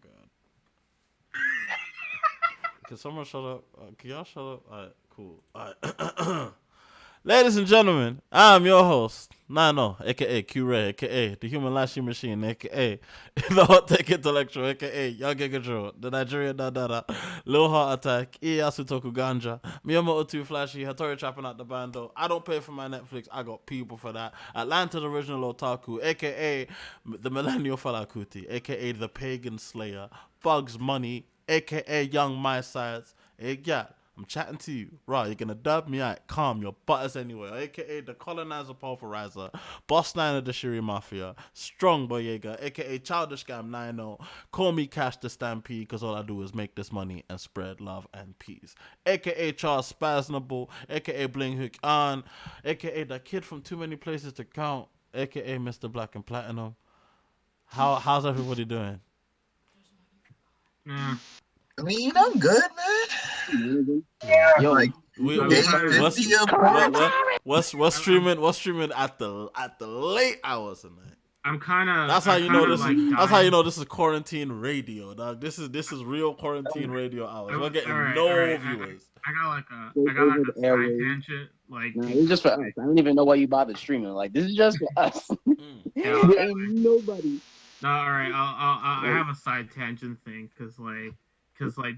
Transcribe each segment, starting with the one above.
god. Can someone shut up? Can y'all shut up? Alright, cool. Alright. Ladies and gentlemen, I'm your host, Nano, aka Q-Ray, aka the Human Lashing Machine, aka the Hot Tech Intellectual, aka Young Control, the Nigerian Dadada, Lil Heart Attack, Ieyasu Toku Ganja, Miyamoto 2 Flashy, Hattori Trapping out the bando. I don't pay for my Netflix, I got people for that. Atlanta the Original Otaku, aka the Millennial Falakuti, aka the Pagan Slayer, Bugs Money, aka Young My Sides, yeah. I'm chatting to you. Right, you're gonna dub me out. Calm your butters anyway. AKA the colonizer pulverizer. Boss 9 of the Shiri Mafia. Strong Boyega. AKA Childish Scam 90. Call me Cash the Stampede because all I do is make this money and spread love and peace. AKA Charles Spaznable. AKA Bling Hook On. AKA the kid from Too Many Places to Count. AKA Mr. Black and Platinum. How's everybody doing? I mean, I'm good, man. Yo, Like what's streaming at the late hours tonight. I'm kind of. That's how you know this. That's how you know this is quarantine radio, dog. This is real quarantine radio hours. We're getting viewers. I got like a side tangent. Like, nah, it's just for us. I don't even know why you bother streaming. Like, this is just for us. There ain't nobody. No, all right. I have a side tangent thing because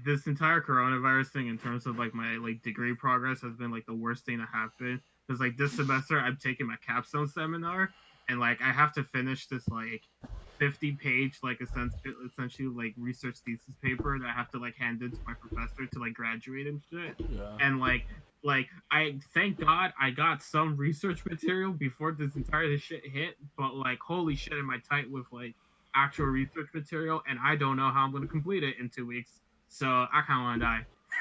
this entire coronavirus thing, in terms of like my like degree progress, has been like the worst thing to happen. Because like this semester, I'm taking my capstone seminar, and like I have to finish this like 50-page like essentially like research thesis paper that I have to like hand in to my professor to like graduate and shit. Yeah. And like I thank God I got some research material before this entire shit hit. But like holy shit, am I tight with like actual research material, and I don't know how I'm gonna complete it in 2 weeks. So I kind of want to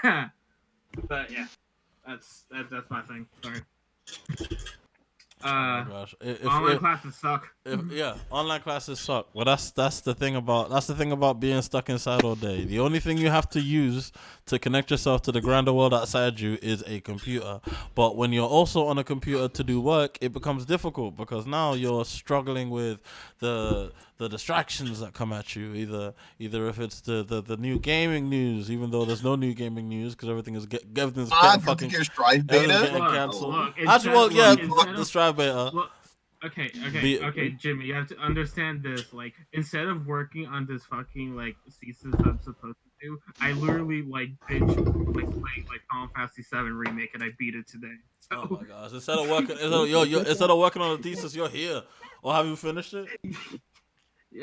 die. But yeah, that's my thing. Sorry. Oh my gosh. Online classes suck. Online classes suck. Well, that's the thing about being stuck inside all day. The only thing you have to use to connect yourself to the grander world outside you is a computer. But when you're also on a computer to do work, it becomes difficult because now you're struggling with the distractions that come at you. Either if it's the new gaming news, even though there's no new gaming news because everything's getting fucking Strive beta canceled. The Strive beta. Okay, Jimmy, you have to understand this. Like, instead of working on this fucking like thesis I'm supposed to do, I literally like binge like playing like Final Fantasy 7 remake, and I beat it today. So. Oh my gosh! Instead of working on the thesis, you're here. Or have you finished it?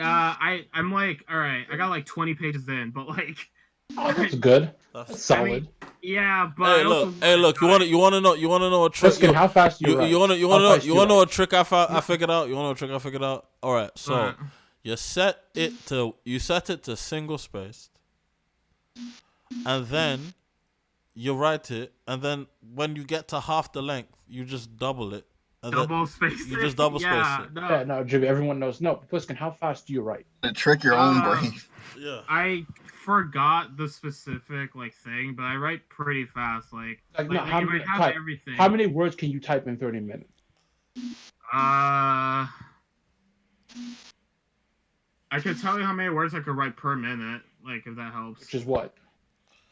I'm like, all right, I got like 20 pages in, but like, that's good. That's solid. I mean, yeah, but hey, look. You want to know a trick? Listen, how fast you want to know a trick I figured out? You want to know a trick I figured out? All right, so you set it to single spaced, and then you write it, and then when you get to half the length, you just double it. Double space. You just double space it. No, Jimmy. Everyone knows. No, Pliskin, how fast do you write? To trick your own brain. Yeah. I forgot the specific like thing, but I write pretty fast. How many words can you type in 30 minutes? I could tell you how many words I could write per minute, like if that helps. Which is what?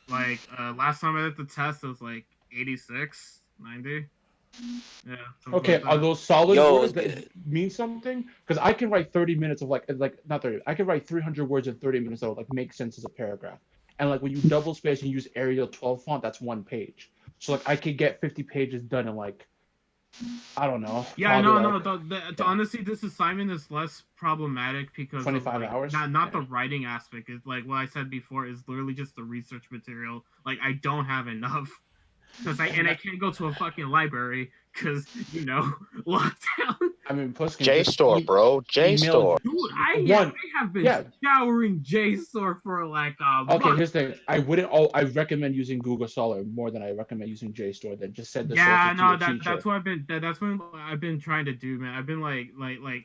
Like last time I did the test, it was like 86, 90. Yeah. Okay, like are those solid words that mean something? Because I can write 30 minutes of like not 30. I can write 300 words in 30 minutes that would like make sense as a paragraph. And like when you double space and use Arial 12 font, that's one page. So like I could get 50 pages done in like, I don't know. Yeah, no. Honestly, this assignment is less problematic because 25 hours. Not the writing aspect. It's like what I said before is literally just the research material. Like I don't have enough. I can't go to a fucking library because lockdown. I mean, JSTOR, bro. JSTOR. Dude, I have been scouring JSTOR for like a month. Okay, here's the thing. I recommend using Google Scholar more than I recommend using JSTOR. Then just send the that's what I've been trying to do, man. I've been like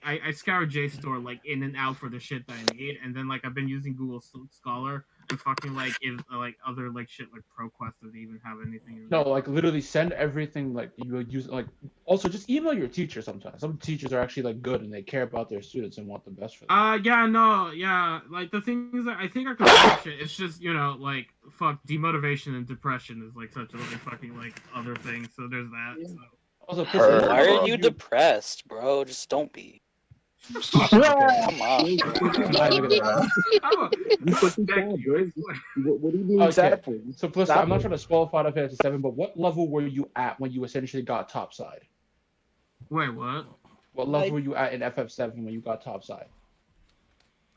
I scour JSTOR like in and out for the shit that I need, and then like I've been using Google Scholar. and fucking like if like other like shit like ProQuest doesn't even have anything. In No, there. like literally send everything like you would use like also just email your teacher sometimes. Some teachers are actually like good and they care about their students and want the best for them. Yeah, no, yeah. Like the thing is that I think I could finish it. It's just like fuck demotivation and depression is like such a like fucking like other thing. So there's that. So. Also, Her- Why are you depressed, bro? Just don't be. Come on. You fucking sad, bro. What are you being Okay. sad for? So, plus, I'm not trying to spoil Final Fantasy VII, but what level were you at when you essentially got topside? Wait, what? What level were you at in FF7 when you got topside?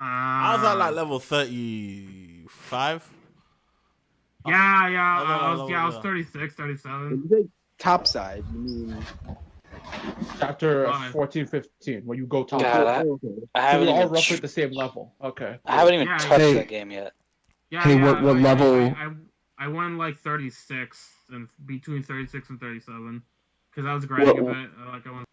I was at like level 35. Yeah, I was 36, 37. When you say topside, you mean Chapter Fine. 14, 15, where you go top. Yeah, that- oh, okay. I So haven't we're all even. roughly at the same level. Okay. I haven't even Yeah, touched Hey. that game yet. Yeah, Hey, yeah, what level- I won like 36 and between 36 and 37 because I was grinding a bit. Like I won.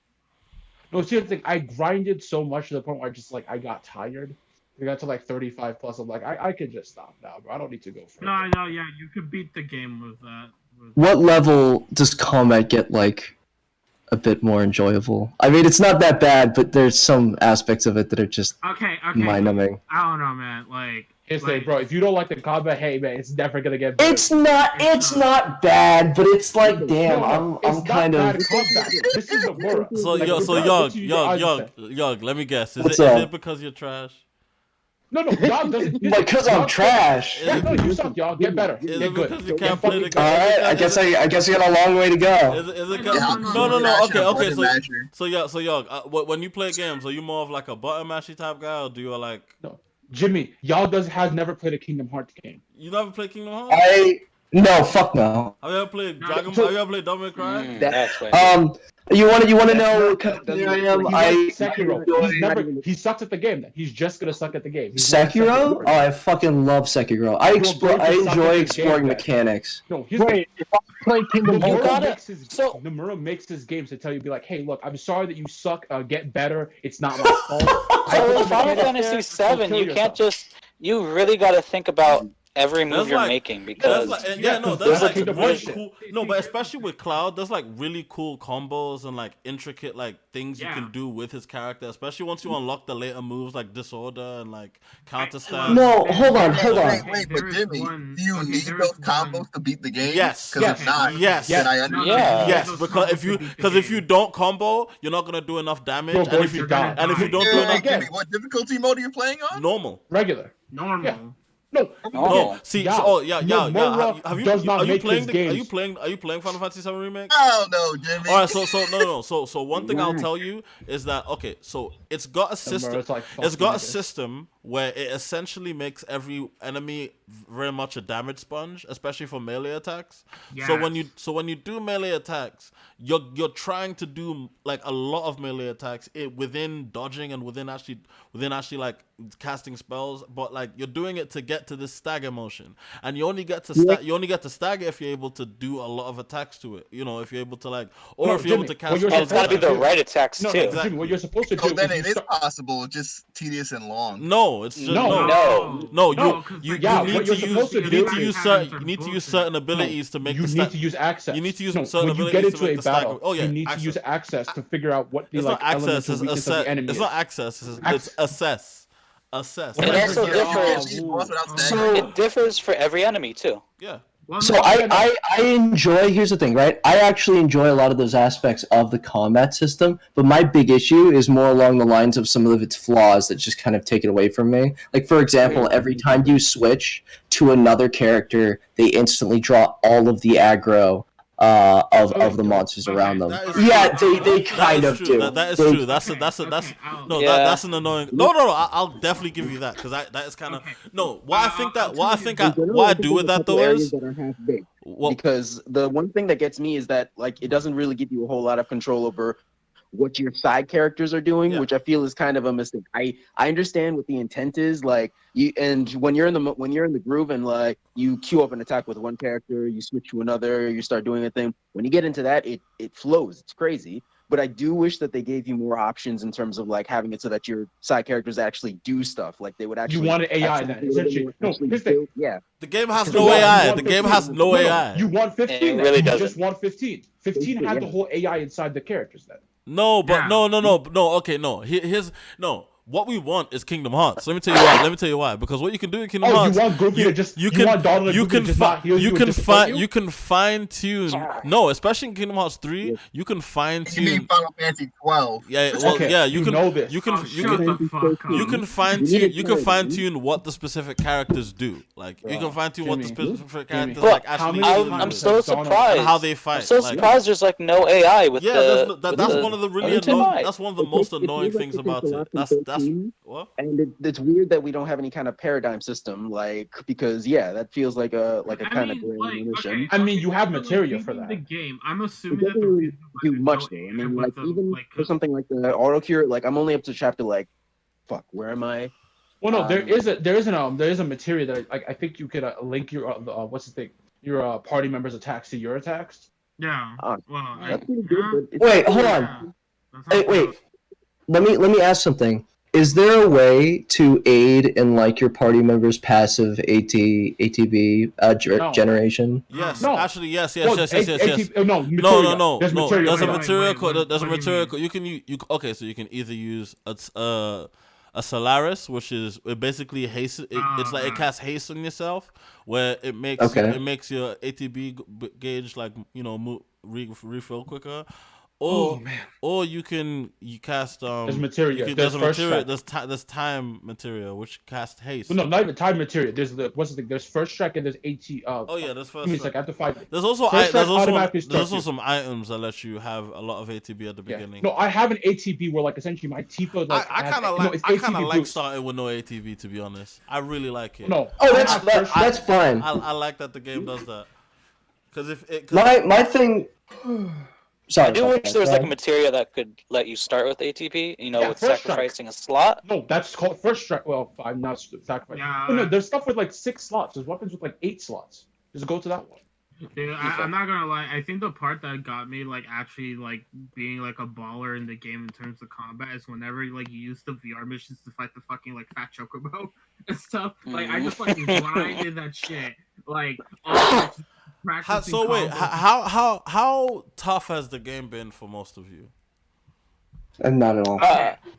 No, see the thing, I grinded so much to the point where I just like I got tired. We got to like 35 plus. I'm like, I could just stop now, bro. I don't need to go for No, it. I know. Yeah, you could beat the game with that. What level does combat get like a bit more enjoyable? I mean, it's not that bad, but there's some aspects of it that are just Okay. mind-numbing. I don't know, man. Like, Here's the thing, bro. If you don't like the combat, hey man, it's never gonna get better. It's not bad, but it's like, damn, No, I'm it's kind not of. bad combat. This is Nomura. So Like, yo, the so guy Yog, looks you in your eyes and says, Yog, let me guess. Is What's it up? because you're trash? No, Yog doesn't. Like, cause I'm trash. Yeah, no, you suck, Yog. Get better. Is Get it good. because you Get can't play the fucking game? good. All right, I guess I got a long way to go. Is it Yeah, no. Okay. Masher. So Yog, when you play games, are you more of like a button mashy type guy, or do you like Jimmy, Yog has never played a Kingdom Hearts game. you never play Kingdom Hearts? No, fuck no. Have you ever played No, Dragon? so- Have you ever played Devil May Cry? That's what You want to That's know not- what kind of that player I doesn't- am? He's I like Sekiro. He sucks at the game. Then he's just gonna suck at the game. He's not Sekiro? Oh, I fucking love Sekiro. I Bro, just suck at enjoy the exploring game, man. mechanics. No, he's Wait, if I play Kingdom You Hearts, gotta- so- Nomura makes his games to tell you, be like, hey, look, I'm sorry that you suck. Get better. It's not my fault. I So put in the Final mechanics Fantasy there, VII, kill you yourself. can't just. You really got to think about every move That's you're like- making That's because. like, Yeah, no, that's that's like like Kingdom really Hearts shit. cool. No, but especially with Cloud, there's like really cool combos and like intricate like things you Yeah. can do with his character. Especially once you unlock the later moves like Disorder and like Counter Stand. No, hold on. Wait, but There is Jimmy, one- do you okay, need there those is combos one- to beat the game? Yes. Because Yes. if not, Yes. then I Yes. understand. Yeah. Yes, Those because if combos you to beat the because if game. you don't combo, you're not gonna do enough damage. You're And going if to you die. and if you don't do Yeah, enough Jimmy, what difficulty mode are you playing on? normal. Regular. normal. Yeah. No. No. See, Yeah. so, oh yeah. Nomura Have you does not are you make playing his the, are you games. playing are you playing Final Fantasy VII Remake? Oh no, Jimmy. All right, so one thing I'll tell you is that okay, so it's got a system. Nomura's like, It's fuck got a niggas. system where it essentially makes every enemy very much a damage sponge, especially for melee attacks. So when you do melee attacks, you're trying to do like a lot of melee attacks within dodging and within actually like casting spells, but like you're doing it to get to this stagger motion, and you only get to stagger if you're able to do a lot of attacks to it. You know, if you're able to like, or No, if you're able Jimmy, to cast. what you're And it's got to be the supposed to right attacks No, too. exactly. Jimmy, what you're supposed to do So then is it you is start- possible, just tedious and long. No, it's just No. No. No, No, 'cause, you like, yeah, need what to you're use supposed to you do need to is- use certain you need to use certain abilities to make you the need to use access. You need to use no, certain when you abilities get to into make a the stack. battle. Oh yeah, you need access. to use access to figure out what the It's like not access. elements It's or weakness of the enemy. It's is. not access. It's assess. Assess. It also You differs. can't beat boss without So- staggering. It differs for every enemy too. Yeah. Well, So no, I enjoy, here's the thing, right? I actually enjoy a lot of those aspects of the combat system, but my big issue is more along the lines of some of its flaws that just kind of take it away from me. Like, for example, every time you switch to another character, they instantly draw all of the aggro of the monsters around them. That is Yeah, true. they That kind is of true. do. That is They- true. That's no. Yeah. That's an annoying. No. I'll definitely give you that because that is kind of Okay. no. What I think that In what I general, do think with there's a that couple though areas is that are half baked. well, Because the one thing that gets me is that like it doesn't really give you a whole lot of control over what your side characters are doing, Yeah. which I feel is kind of a mistake. I understand what the intent is, like you, and when you're in the groove and like you queue up an attack with one character, you switch to another, you start doing a thing. When you get into that, it flows. It's crazy. but I do wish that they gave you more options in terms of like having it so that your side characters actually do stuff. Like they would actually. You wanted AI actually then, do a little bit essentially. more- No, actually here's the thing. build- Yeah. The game has So no what, you AI. want The game 15? has no AI. You want 15. It really you doesn't. just want 15. 15 had the Yeah. whole AI inside the characters then. No, but Yeah. no. Okay, no. Here's no. What we want is Kingdom Hearts. Let me tell you why. Let me tell you why. Because what you can do in Kingdom Oh, Hearts, you want Goofy to just you want Donald and you Goofy can to just not heal you and can just fight you can fine tune. No, especially in Kingdom Hearts 3, you can fine You mean tune. Final Fantasy 12? Yeah, well, Okay, yeah. you know this. You can Oh, you shut can the fuck up. you can fine You need tune. a You can fine character. tune what the specific characters do. Like you can fine tune what the Jimmy. specific characters Jimmy. like How actually. many do. times I'm has so Donald- surprised. And how they fight. I'm so like- surprised there's like no AI with Yeah, the. that's with one of the really with the annoying. AI. That's one of the It most feels annoying like things it takes about a it. lot from That's 13, what. And it's weird that we don't have any kind of paradigm system, like because yeah, that feels like a kind of grand mission. I mean, you have so, materia for reading that. The game. I'm It assuming that doesn't the really reason why do there's much no though. I AI mean, with like the, even like, for something like the auto cure, like I'm only up to chapter like, fuck, where am I? Well, no, there Um, is a materia that I think you could link your what's the thing, your party members' attacks to your attacks. Yeah. Ah, Well, That's pretty good. But it's Wait, hold yeah, on. that's Hey, how- wait. Let me ask something. Is there a way to aid in like your party members' passive ATB No. generation? Yes, No. actually, yes. Well, No, materia. no. There's materia. There's a for that. material. Wait, what There's a do you material. mean? You can okay. So you can either use a Solaris, which is it basically haste. It's like it casts haste on yourself, where it makes Okay. it makes your ATB gauge like refill quicker. Or you cast There's materia. there's There's a first material. strike. There's time material which casts haste. Well, no, not even time materia. There's what's the thing? There's first strike and there's AT. Oh yeah, that's I first. mean, it's like after 5. There's also First strike there's automatically also starts you. some items that let you have a lot of ATB at the Yeah. beginning. No, I have an ATB where like essentially my Tifa like I has- kind of no, like it's I kind of ATB like boost. starting with no ATB, to be honest. I really like it. No. Oh, I that's have first- that's fine. I like that the game does that. Because if it, My thing. Sorry. I do about wish that. there was like a Go ahead. materia that could let you start with ATP, Yeah, with first strike. sacrificing a slot. No, that's called first strike. Well, I'm not sacrificing. Yeah. Oh, no, there's stuff with like 6 slots. There's weapons with like 8 slots. Just go to that one. Dude, I'm not gonna lie. I think the part that got me like actually like being like a baller in the game in terms of combat is whenever like you use the VR missions to fight the fucking like fat chocobo and stuff. Like I just like grinded that shit. Like practicing. so wait, combos. how tough has the game been for most of you? Not at all.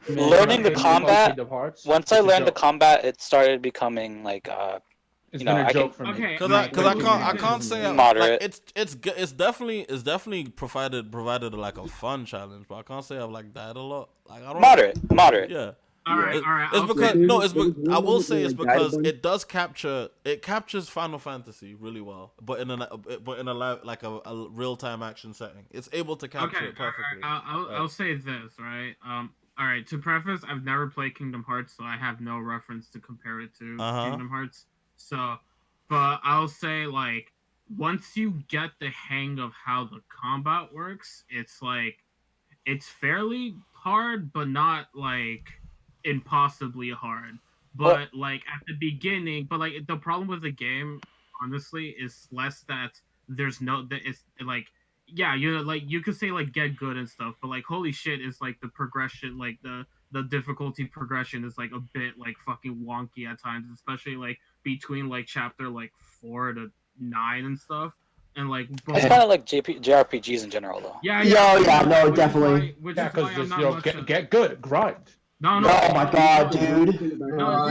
Learning the Kingdom combat. Kingdom Hearts, Once I it's a learned the joke. combat, it started becoming like It's you know, been a I joke can- for me. Okay. Because Like, I can't say Moderate. like it's definitely provided like a fun challenge, but I can't say I've like died a lot. Like I don't moderate. Yeah. All right, It- all right. It's I'll because say- no, it's There's I one will moment say where it's I died because once. it captures Final Fantasy really well, but in a like a real time action setting, it's able to capture Okay, it perfectly. I'll say this, right? All right. To preface, I've never played Kingdom Hearts, so I have no reference to compare it to Kingdom Hearts. So, but I'll say like once you get the hang of how the combat works, it's like it's fairly hard, but not like impossibly hard. But like at the beginning, but like the problem with the game, honestly, is less that there's no that it's like yeah, you could say like get good and stuff, but like holy shit is like the progression, like the difficulty progression is like a bit like fucking wonky at times, especially like between like chapter like 4 to 9 and stuff. And like It's kind of like JRPGs in general, though. Yeah, no, definitely. Yeah, because just get good, grind. No. Oh my god, dude.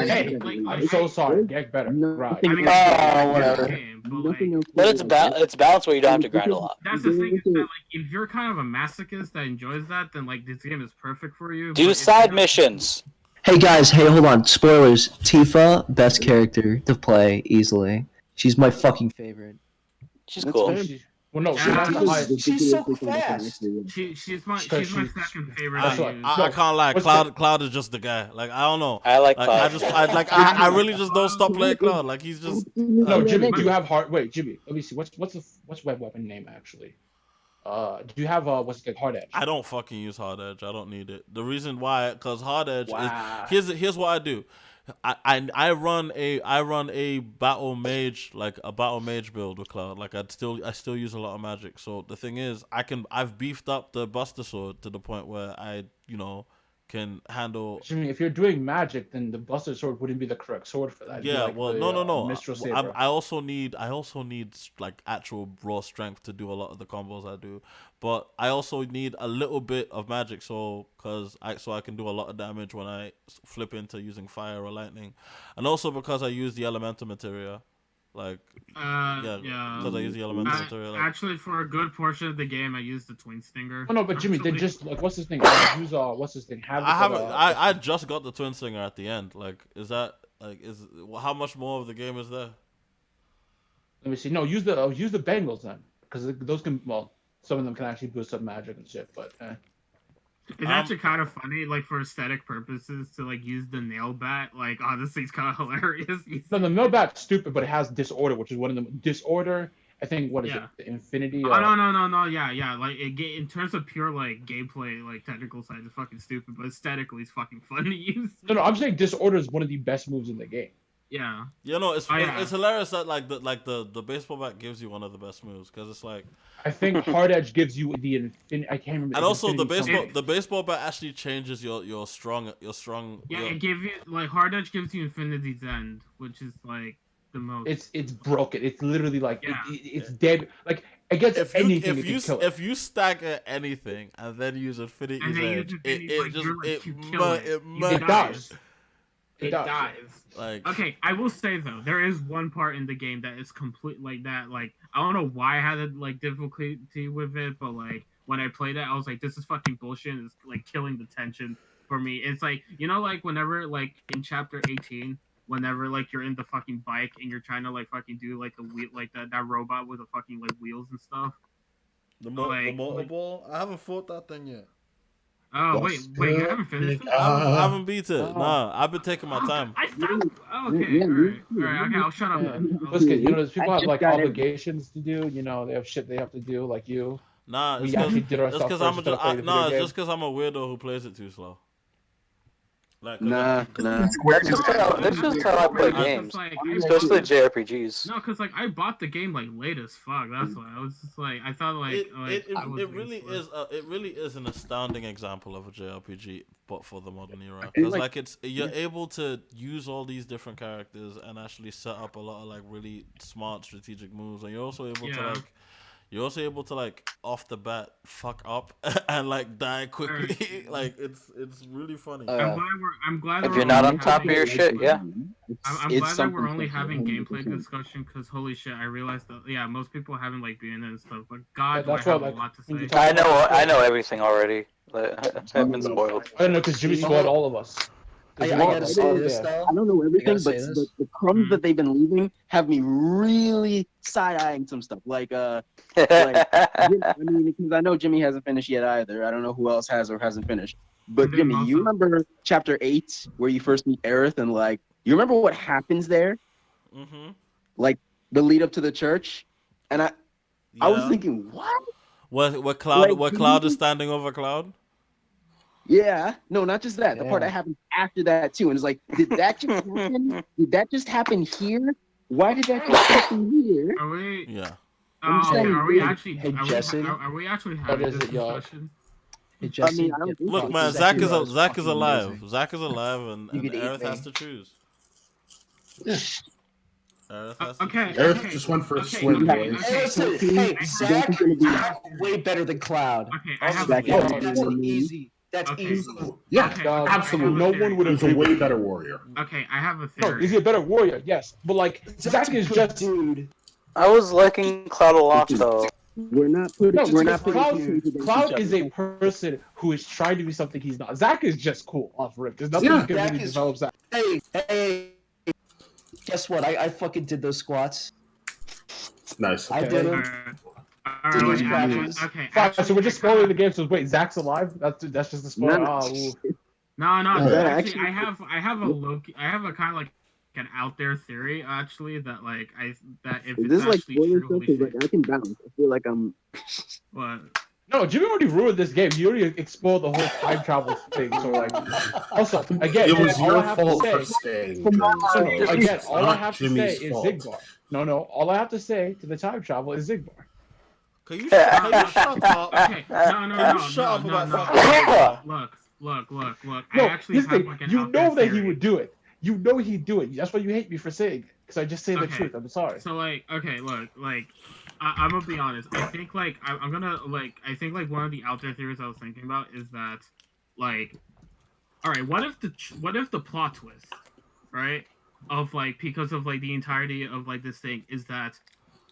Hey, I'm so sorry. Get better, grind. I mean, Oh, whatever. game, but, like, But it's balanced where you don't have to grind a lot. that's the thing. Is that, like, if you're kind of a masochist that enjoys that, then like this game is perfect for you. Do but if side you're- missions. Hey guys, hey, hold on. Spoilers. Tifa, best character to play easily. She's my fucking favorite. She's That's cool. fair. Well, no, Yeah, that's the highest. She's so fast. She's my Because second favorite. That's to what- use. I can't lie. What's Cloud is just the guy. Like I don't know. I like Like Cloud. I really just don't stop playing Cloud. Like he's just No, Jimmy, do you have hard? Wait, Jimmy, let me see. What's web weapon name actually? Do you have what's it called? Hard edge? I don't fucking use hard edge. I don't need it. The reason why, because hard edge Wow. is here's what I do. I run a battle mage, like a battle mage build with Cloud. Like I still use a lot of magic. So the thing is, I've beefed up the Buster Sword to the point where I can handle. I mean, if you're doing magic, then the Buster Sword wouldn't be the correct sword for that. It'd be Yeah, like well, the, no. Mistral I'm, Saber. I also need like actual raw strength to do a lot of the combos I do, but I also need a little bit of magic, so I can do a lot of damage when I flip into using fire or lightning, and also because I use the elemental materia, like yeah, because I use the elemental material. Like, Actually, for a good portion of the game, I used the Twin Stinger. Oh no, but Jimmy, they just like what's his thing? Use what's his thing? I haven't. I just got the Twin Stinger at the end. Like, is that like how much more of the game is there? Let me see. No, use the Bengals then, because those can some of them can actually boost up magic and shit. But it's actually kind of funny, like for aesthetic purposes, to like use the nail bat. Like, oh, this thing's kind of hilarious. no, the nail bat's stupid, but it has disorder, which is one of them. Disorder. I think what is it? The Infinity. Oh no. Yeah. Like in terms of pure like gameplay, like technical side, it's fucking stupid, but aesthetically, it's fucking fun to use. No, I'm saying disorder is one of the best moves in the game. Yeah. It's hilarious that the baseball bat gives you one of the best moves because it's like I think hard edge gives you the infinity. I can't remember. And also the baseball bat actually changes your strong. Yeah, it gives you like hard edge gives you infinity's end, which is like the most. It's broken. It's literally like it's dead. Like against anything. If you stagger anything and then use infinity's edge, it dies. It dies. Like, okay, I will say though, there is one part in the game that is complete like that. Like, I don't know why I had a like difficulty with it, but like when I played it, I was like, this is fucking bullshit. It's like killing the tension for me. It's like, you know, like whenever like in chapter 18, whenever like you're in the fucking bike and you're trying to like fucking do like a wheel, like that robot with the fucking like wheels and stuff. The motorball? I haven't fought that thing yet. Oh wait, you haven't finished it? I haven't beat it. Nah, I've been taking my time. I stopped. Okay, okay, I'll shut up. Listen, you know, there's people have like obligations to do. You know, they have shit they have to do, like you. Nah, it's because I'm a weirdo who plays it too slow. Like, nah. That's just how I play games, especially JRPGs. No, because like I bought the game like late as fuck. That's why I was just like I thought like it really is an astounding example of a JRPG, but for the modern era. Because like you're able to use all these different characters and actually set up a lot of like really smart strategic moves, and you're also able to like off the bat fuck up and like die quickly. Like it's really funny. I'm glad if you're not on top of your shit, yeah. I'm glad that we're only having gameplay discussion because holy shit, I realized that most people haven't like been in and stuff. But God, I have a lot to say. I know everything already. I've been spoiled. I don't know because Jimmy spoiled all of us. I gotta say this though. I don't know everything, but the crumbs that they've been leaving have me really side-eyeing some stuff. Like, I mean, because I know Jimmy hasn't finished yet either. I don't know who else has or hasn't finished. But Jimmy, you remember chapter 8 where you first meet Aerith and like, you remember what happens there? Mm-hmm. Like the lead up to the church, and I was thinking, what? What Cloud is standing over Cloud? Yeah, no, not just that. The part that happened after that too, and it's like, did that just happen? Did that just happen here? Why did that just happen here? Are we? Yeah. Are we actually? Jesse? Are we actually having this discussion? Hey, Jesse, look, man, Zach is alive. Zach is alive, and Aerith has to choose. Yeah. Aerith just went for a swim, boys. Hey, Zach way better than Cloud. Okay, I have That's easy. That's easy. Yeah, Okay, absolutely. No one would have. He's a way better warrior. Okay, I have a theory. No, is he a better warrior? Yes, but like Zach is just dude. I was liking Cloud a lot though. We're not putting. Cloud is a person who is trying to be something he's not. Zach is just cool off rip. There's nothing you can really develop Zach. Hey. Guess what? I fucking did those squats. Nice. I did them. Okay. Fine, so we're just spoiling the game. So wait, Zach's alive? That's just a spoiler. No. Actually, I have a kind of like an out there theory actually that if is it's this like actually spoiler true, stuff? Because like I can bounce. I feel like I'm. What? No, Jimmy already ruined this game. You already exposed the whole time travel thing. So like, also again, It was all your I have to fault say, for staying. Come on, Drew, so again, it's all I not have Jimmy's to say fault. is Zigbar. No, all I have to say to the time travel is Zigbar. Can you shut up? Okay, no, Shut up about no. fucking Look. I No, actually this have thing, like an you out there know that he theory. would do it. You know he'd do it. That's why you hate me for saying. Because I just say the Okay. truth. I'm sorry. So like, okay, look, like, I'm gonna be honest. I think like I'm gonna like I think like one of the out there theories I was thinking about is that like, all right, what if the plot twist, right, of like because of like the entirety of like this thing is that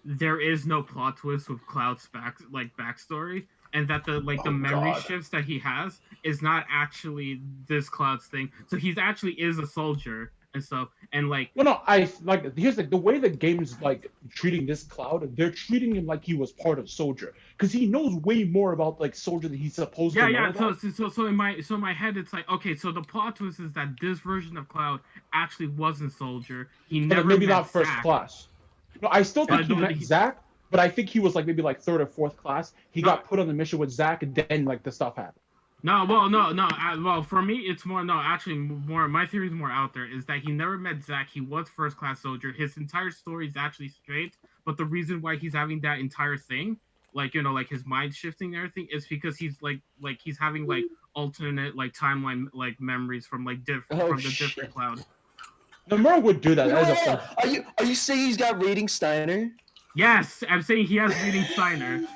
there is no plot twist with Cloud's backstory, and that the like the memory God. shifts that he has is not actually this Cloud's thing. So he's actually is a soldier and stuff, and like Well, no, I like here's the way the game's like treating this Cloud. They're treating him like he was part of Soldier because he knows way more about like Soldier than he's supposed to know. yeah. About. So in my head it's like, okay, so the plot twist is that this version of Cloud actually wasn't Soldier. He But never maybe met not first Zack. class. No, I still think he no, met he- Zach, but I think he was like maybe like third or fourth class. He got put on the mission with Zach, and then like the stuff happened. No, well, no. Well, for me, it's more no. Actually, more my theory is more out there. Is that he never met Zach. He was first class soldier. His entire story is actually straight. But the reason why he's having that entire thing, like like his mind shifting and everything, is because he's like he's having like alternate like timeline like memories from like from the different Cloud. Nomura would do that. That is a fun. Are you saying he's got rating Steiner? Yes, I'm saying he has reading Steiner.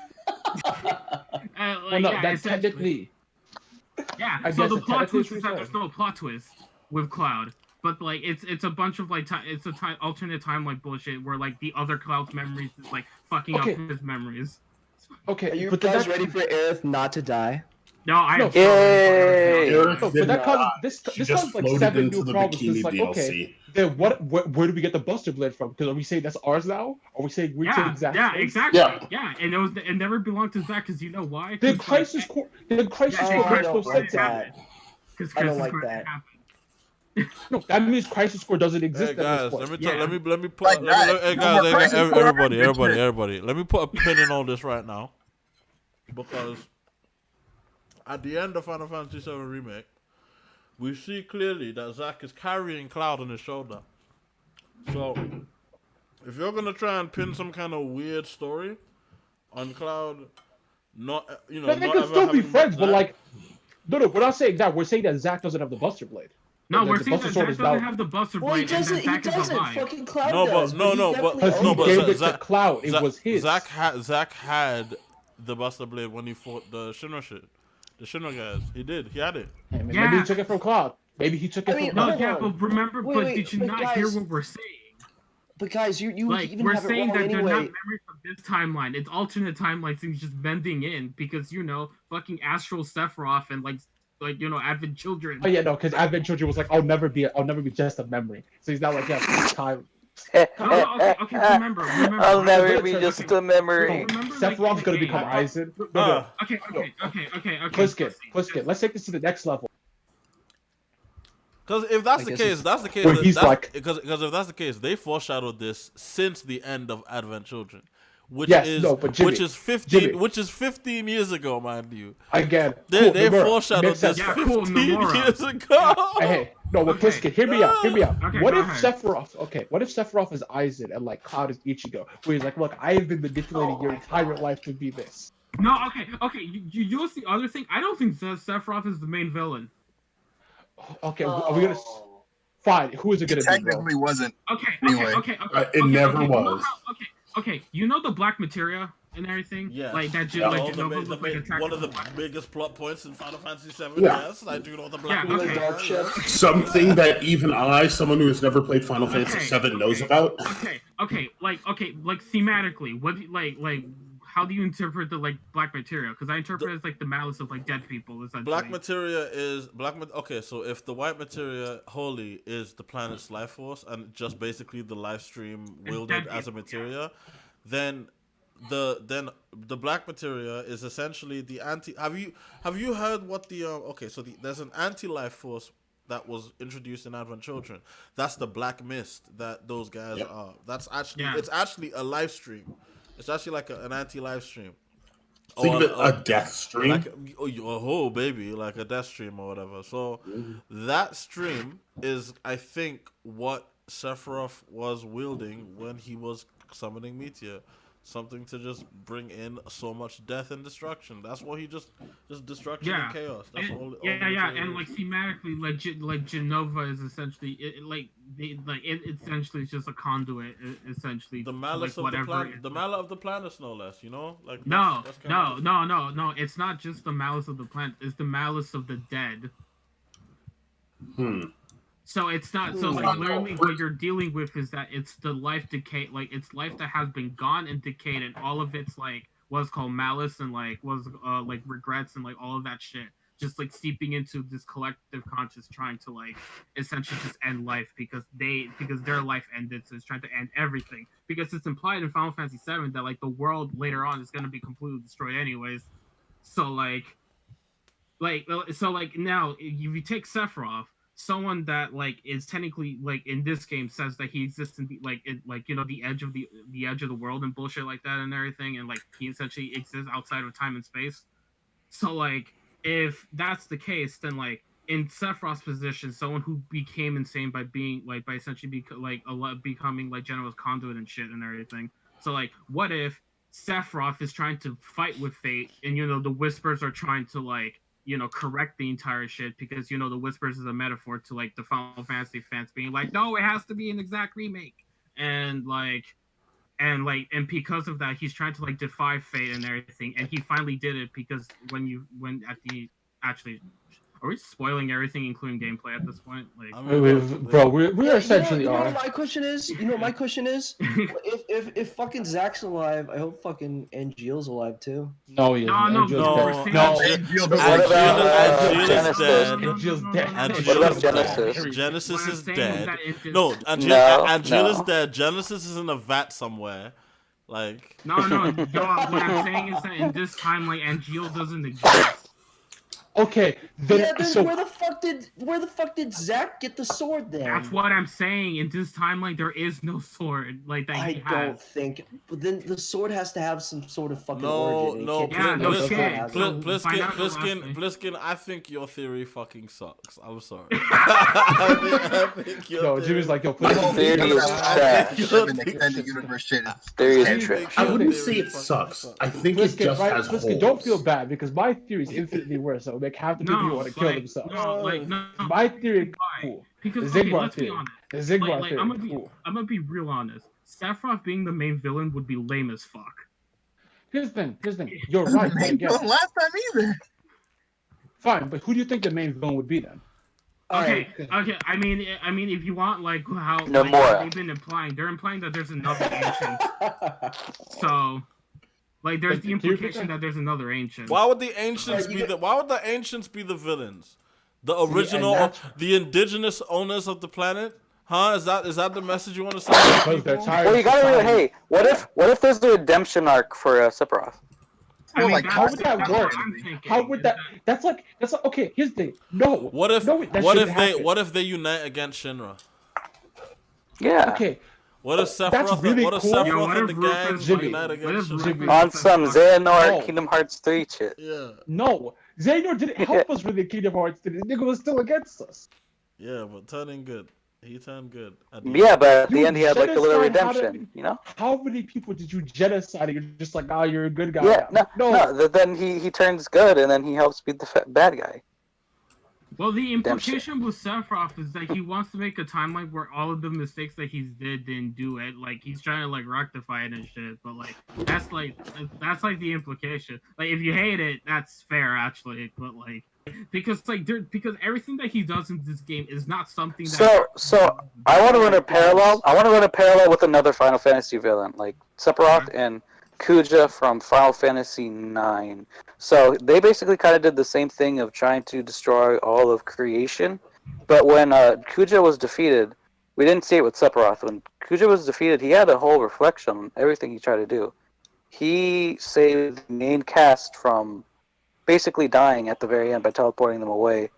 Well, no, that's technically. Yeah, I so guess the plot twist technically is that there's no plot twist with Cloud, but like it's a bunch of like it's a alternate timeline bullshit where like the other Cloud's memories is like fucking Okay. up his memories. Okay, Are you but guys that, ready for Aerith not to die? No, I No. am so ready for Eric No, did but that not. causes this She this just causes like floated 7 into new the problems. bikini It's like, DLC. okay, then where do we get the Buster Blade from? Because are we saying that's ours now? Are we saying we Yeah, take Zach's yeah, place? exactly. Yeah. Yeah, and it never belonged to Zach because you know why? Then Crisis Core Yeah, Core I makes don't no like sense. that. Because I don't Crisis like Core that. happened. No, that means Crisis Core doesn't exist Hey at guys, this point. let me Yeah. let me put Like that. hey No guys, more Crisis Core. everybody. Let me put a pin in all this right now, because at the end of Final Fantasy VII Remake, we see clearly that Zack is carrying Cloud on his shoulder. So, if you're gonna try and pin some kind of weird story on Cloud, not Then they not could ever still be having friends, met but Zack, like, no, we're not saying that. We're saying that Zach doesn't have the Buster Blade. No, The we're saying Buster that Sword Zach is doesn't down. have the Buster Well, he Blade and doesn't. that He Zach is doesn't. alive. Fucking Cloud No, does. but- no, he no, but- definitely Because No, he but owns gave it. it to Zach- Cloud. It was his. Zack had the Buster Blade when he fought the Shinra shit. The Shinra guys. He did. He had it. Maybe Yeah. he took it from Cloud. Maybe he took it I mean, from No, Cloud. yeah, Hold on. but remember, Wait, but wait, did you but not guys- hear what we're saying? But guys, you Like, even we're have it saying wrong that they're not anyway. memories from this timeline. It's alternate timeline things just bending in because fucking Astral Sephiroth and like Advent Children. Oh yeah, no, because Advent Children was like, I'll never be just a memory. So he's not like, yeah, time. No, okay, remember. I'll never But be it's- just a memory. Remember, like, Sephiroth's in gonna the become game- Aizen. No. Okay. Pliskin. Let's take this to the next level. Because if that's I the guess case, it's- that's the case. Where he's like- because if that's the case, they foreshadowed this since the end of Advent Children, which Yes, is no, but Jimmy, which is 15 Jimmy. which is 15 years ago, mind you. Again, They cool, they Nomura, foreshadowed makes this sense. Yeah, cool, 15 Nomura. years ago. Hey, no, but Okay. Pliskin, hear me out. Okay, What go if ahead. Sephiroth is Aizen and like Cloud is Ichigo, where he's like, look, I have been manipulating your entire life to be this. No, okay. You see the other thing? I don't think Sephiroth is the main villain. Okay, are we gonna? Fine. Who is it gonna be? Bro? Technically wasn't. Okay. Anyway. It never you know was. Okay. You know the black materia and everything? Yes. Like that. Yeah. Like All the Jenova ma- was like attacked one of the by black- biggest plot points in Final Fantasy VII. Yeah. Yes, I do know the black. Yeah, Widow. okay. Dark ship. Something that even I, someone who has never played Final Fantasy Okay, VII, knows okay. about. Okay. Like thematically, what do you, like? How do you interpret the like black materia? Because I interpret it as like the malice of like dead people. Essentially. Black materia is okay. So if the white materia holy is the planet's life force and just basically the life stream wielded dead as a people, materia, then the black materia is essentially the anti. Have you heard what the okay? So there's an anti-life force that was introduced in Advent Children. That's the black mist that those guys are. That's actually it's actually a live stream. It's actually like an anti-live stream. Think of it a death stream. like oh baby, like a death stream or whatever. So that stream is, I think, what Sephiroth was wielding when he was summoning Meteor. Something to just bring in so much death and destruction. That's what he just destruction and chaos. That's all. And like thematically, like Genova is essentially essentially is just a conduit, essentially. The malice like, of the planet, the malice of the planets, no less. You know, like no. It's not just the malice of the planet. It's the malice of the dead. So it's not so like literally what you're dealing with is that it's the life decay, like it's life that has been gone and decayed, and all of it's like what's called malice and like like regrets and like all of that shit, just like seeping into this collective conscious, trying to like essentially just end life because their life ended, so it's trying to end everything because it's implied in Final Fantasy VII that like the world later on is gonna be completely destroyed anyways. So now if you take Sephiroth, someone that like is technically like in this game says that he exists in the, the edge of the world and bullshit like that and everything, and like he essentially exists outside of time and space. So like if that's the case, then like in Sephiroth's position, someone who became insane by being like by essentially becoming like Genoa's conduit and shit and everything. So like what if Sephiroth is trying to fight with fate and the whispers are trying to like correct the entire shit because the whispers is a metaphor to like the Final Fantasy fans being like, no, it has to be an exact remake, and because of that he's trying to like defy fate and everything, and he finally did it because are we spoiling everything including gameplay at this point? Like, bro, we are essentially you know what my question is? If fucking Zach's alive, I hope fucking Angeal's alive too. No, he isn't. Genesis? Angeal's dead. What about Genesis? Genesis is dead. No, Angeal is dead. Genesis is in a vat somewhere. Like no. What I'm saying is that in this timeline, Angeal doesn't exist. Okay, then so where the fuck did Zach get the sword then? That's what I'm saying. In this timeline, there is no sword like that. I don't think. But then the sword has to have some sort of fucking origin. Bliskin, I think your theory fucking sucks. I'm sorry. I think your Jimmy's like, yo, put it theory is trash. Theory is trash. I wouldn't say it sucks. I think it just has holes. Don't feel bad because my theory is infinitely worse. So make half the people want to kill themselves. My theory is cool. Because let's be honest. The Ziggurat theory is cool. I'm gonna be real honest. Sephiroth being the main villain would be lame as fuck. Here's the thing. You're right. Last time either. Fine, but who do you think the main villain would be then? Okay. I mean, if you want like how they've been implying, they're implying that there's another ancient. So. Like there's the implication that there's another ancient. Why would the ancients be the villains? The original, the indigenous owners of the planet? Huh? Is that the message you want to send to people? Well, you gotta hey, what if there's a redemption arc for Sephiroth? How would that work? How would that? That's like okay. Here's the thing. No. What if they unite against Shinra? Yeah. Okay. What if Sephiroth? Really what if cool. Sephiroth and the gang unite against Shinra? On some Xehanort Kingdom Hearts 3 shit. Yeah. No, Xehanort didn't help us with the Kingdom Hearts 3. The nigga was still against us. Yeah, but turning good. He turned good. Yeah, but at the end he had like a little redemption, How many people did you genocide? You're just like, you're a good guy. Yeah, no. Then he turns good and then he helps beat the bad guy. Well, the implication with Sephiroth is that he wants to make a timeline where all of the mistakes that he didn't do it. Like he's trying to like rectify it and shit. But like that's like the implication. Like if you hate it, that's fair actually. But like because everything that he does in this game is not something that. So I want to run a parallel. I want to run a parallel with another Final Fantasy villain, like Sephiroth and Kuja from Final Fantasy IX. So they basically kind of did the same thing of trying to destroy all of creation. But when Kuja was defeated, we didn't see it with Sephiroth. When Kuja was defeated, he had a whole reflection on everything he tried to do. He saved the main cast from basically dying at the very end by teleporting them away.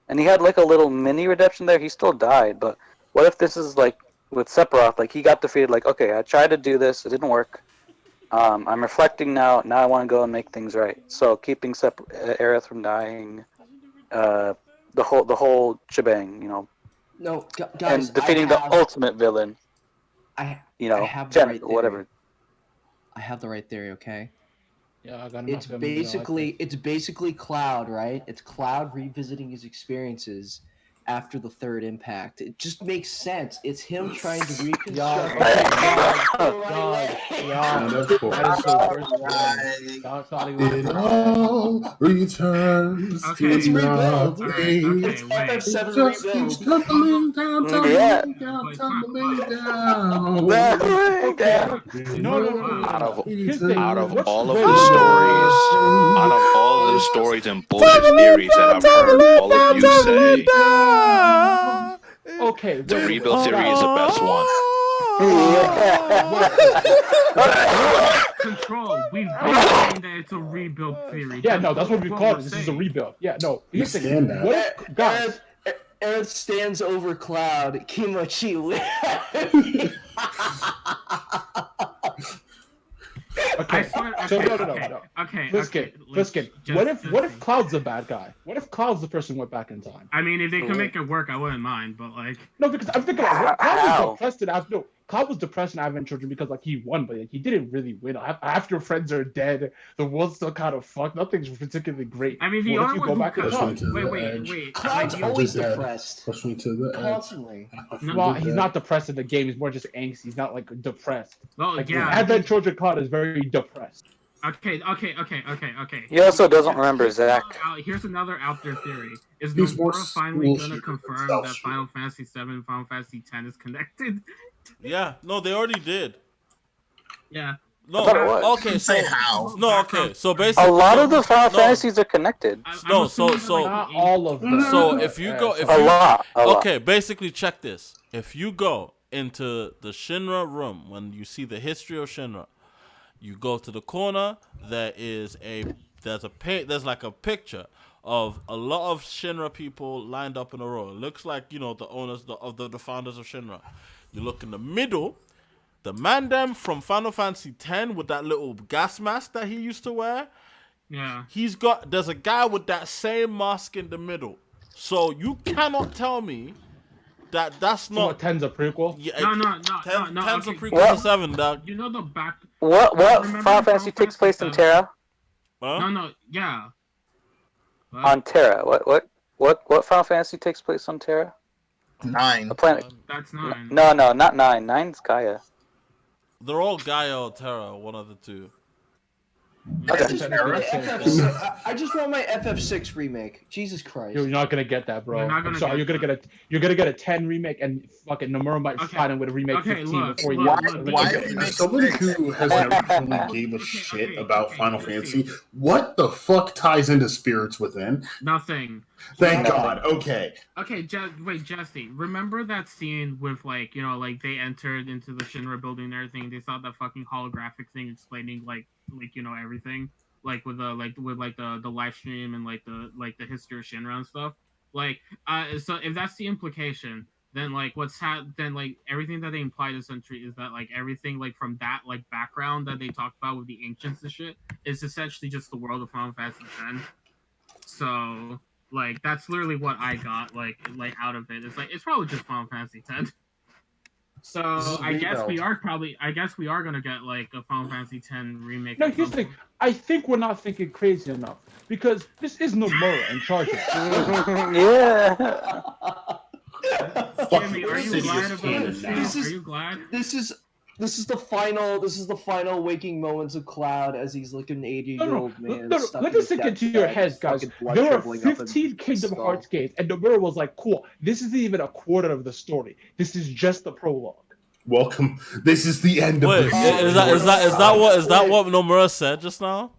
And he had like a little mini redemption there. He still died, but what if this is like with Sephiroth? Like he got defeated, like, okay, I tried to do this, it didn't work. I'm reflecting now. Now I want to go and make things right. So keeping Aerith from dying, the whole shebang, No, guys, and defeating the ultimate villain. I have the right theory. Whatever. I have the right theory. Okay. Yeah, I got It's basically Cloud, right? It's Cloud revisiting his experiences after the third impact. It just makes sense. It's him trying to reconstruct. It all returns to It's rebuilt. nothing. It's FF7 It just keeps tumbling down, tumbling down. Out of all of the stories, and bullshit theories that I've heard all of you say, Okay, the rebuild theory is the best one. Control. We've been saying that it's a rebuild theory. Yeah, no, that's what we call it. This is a rebuild. Yeah, no. Guys, Aerith stands over Cloud. Kimochi. Okay. Listen. What if Cloud's the bad guy? What if Cloud's the person who went back in time? I mean, if they can make it work, I wouldn't mind. But like, no, because I'm thinking about Cloud was depressed and Cloud was depressed and having children because he won, but he didn't really win. Half your friends are dead. The world's still kind of fucked. Nothing's particularly great. I mean, the only one wait. Cloud's always depressed. Constantly. Well, he's not depressed in the game. He's more just angst. He's not depressed. Well, yeah. Advent Children Cloud is very depressed. Okay. He also doesn't remember Zack. Here's another out there theory: is Nomura finally gonna confirm that Final Fantasy VII and Final Fantasy X is connected? Yeah, no, they already did. Yeah. No, okay, so how. No, okay, so basically, a lot of the Final Fantasies are connected. No, so not all of them. So if you go, a lot. Okay, basically, check this. If you go into the Shinra room when you see the history of Shinra, you go to the corner. There's like a picture of a lot of Shinra people lined up in a row. It looks like the owners the founders of Shinra. You look in the middle, the man them from Final Fantasy X with that little gas mask that he used to wear. Yeah. There's a guy with that same mask in the middle. So you cannot tell me that's not. So 10's a prequel? Yeah, no. 10's a prequel to 7, dog. You know the back. What Final Fantasy takes place in Terra? Huh? No, yeah. What? On Terra. What Final Fantasy takes place on Terra? 9. A planet. That's 9. No, not 9. 9's Gaia. They're all Gaia or Terra, one of the two. I just want my FF6 remake. Jesus Christ! You're not gonna get that, bro. I'm sorry. You're gonna get a 10 remake, and fucking Nomura might find him with a remake 15 before you. As someone who has never really gave a shit about Final Fantasy, what the fuck ties into Spirits Within? Nothing. Thank God. Okay. Okay, wait, Jesse. Remember that scene with they entered into the Shinra building and everything. And they saw that fucking holographic thing explaining everything, with the live stream and the history of Shinra and stuff. So if that's the implication, then everything that they implied essentially is that everything from that background that they talked about with the ancients and shit is essentially just the world of Final Fantasy X. So that's literally what I got out of it. It's probably just Final Fantasy X. So I guess we are gonna get a Final Fantasy X remake. No, here's the thing. I think we're not thinking crazy enough because this is Nomura in charge of it. Yeah. Jimmy, are you glad about this? Are you glad? This is the final waking moments of Cloud as he's like an 80-year-old man. No, let me sink into your heads, guys. There are 15 Kingdom Hearts games, and Nomura was like, "Cool, this isn't even a quarter of the story. This is just the prologue." Welcome. This is the end of the story. Is that what Nomura said just now?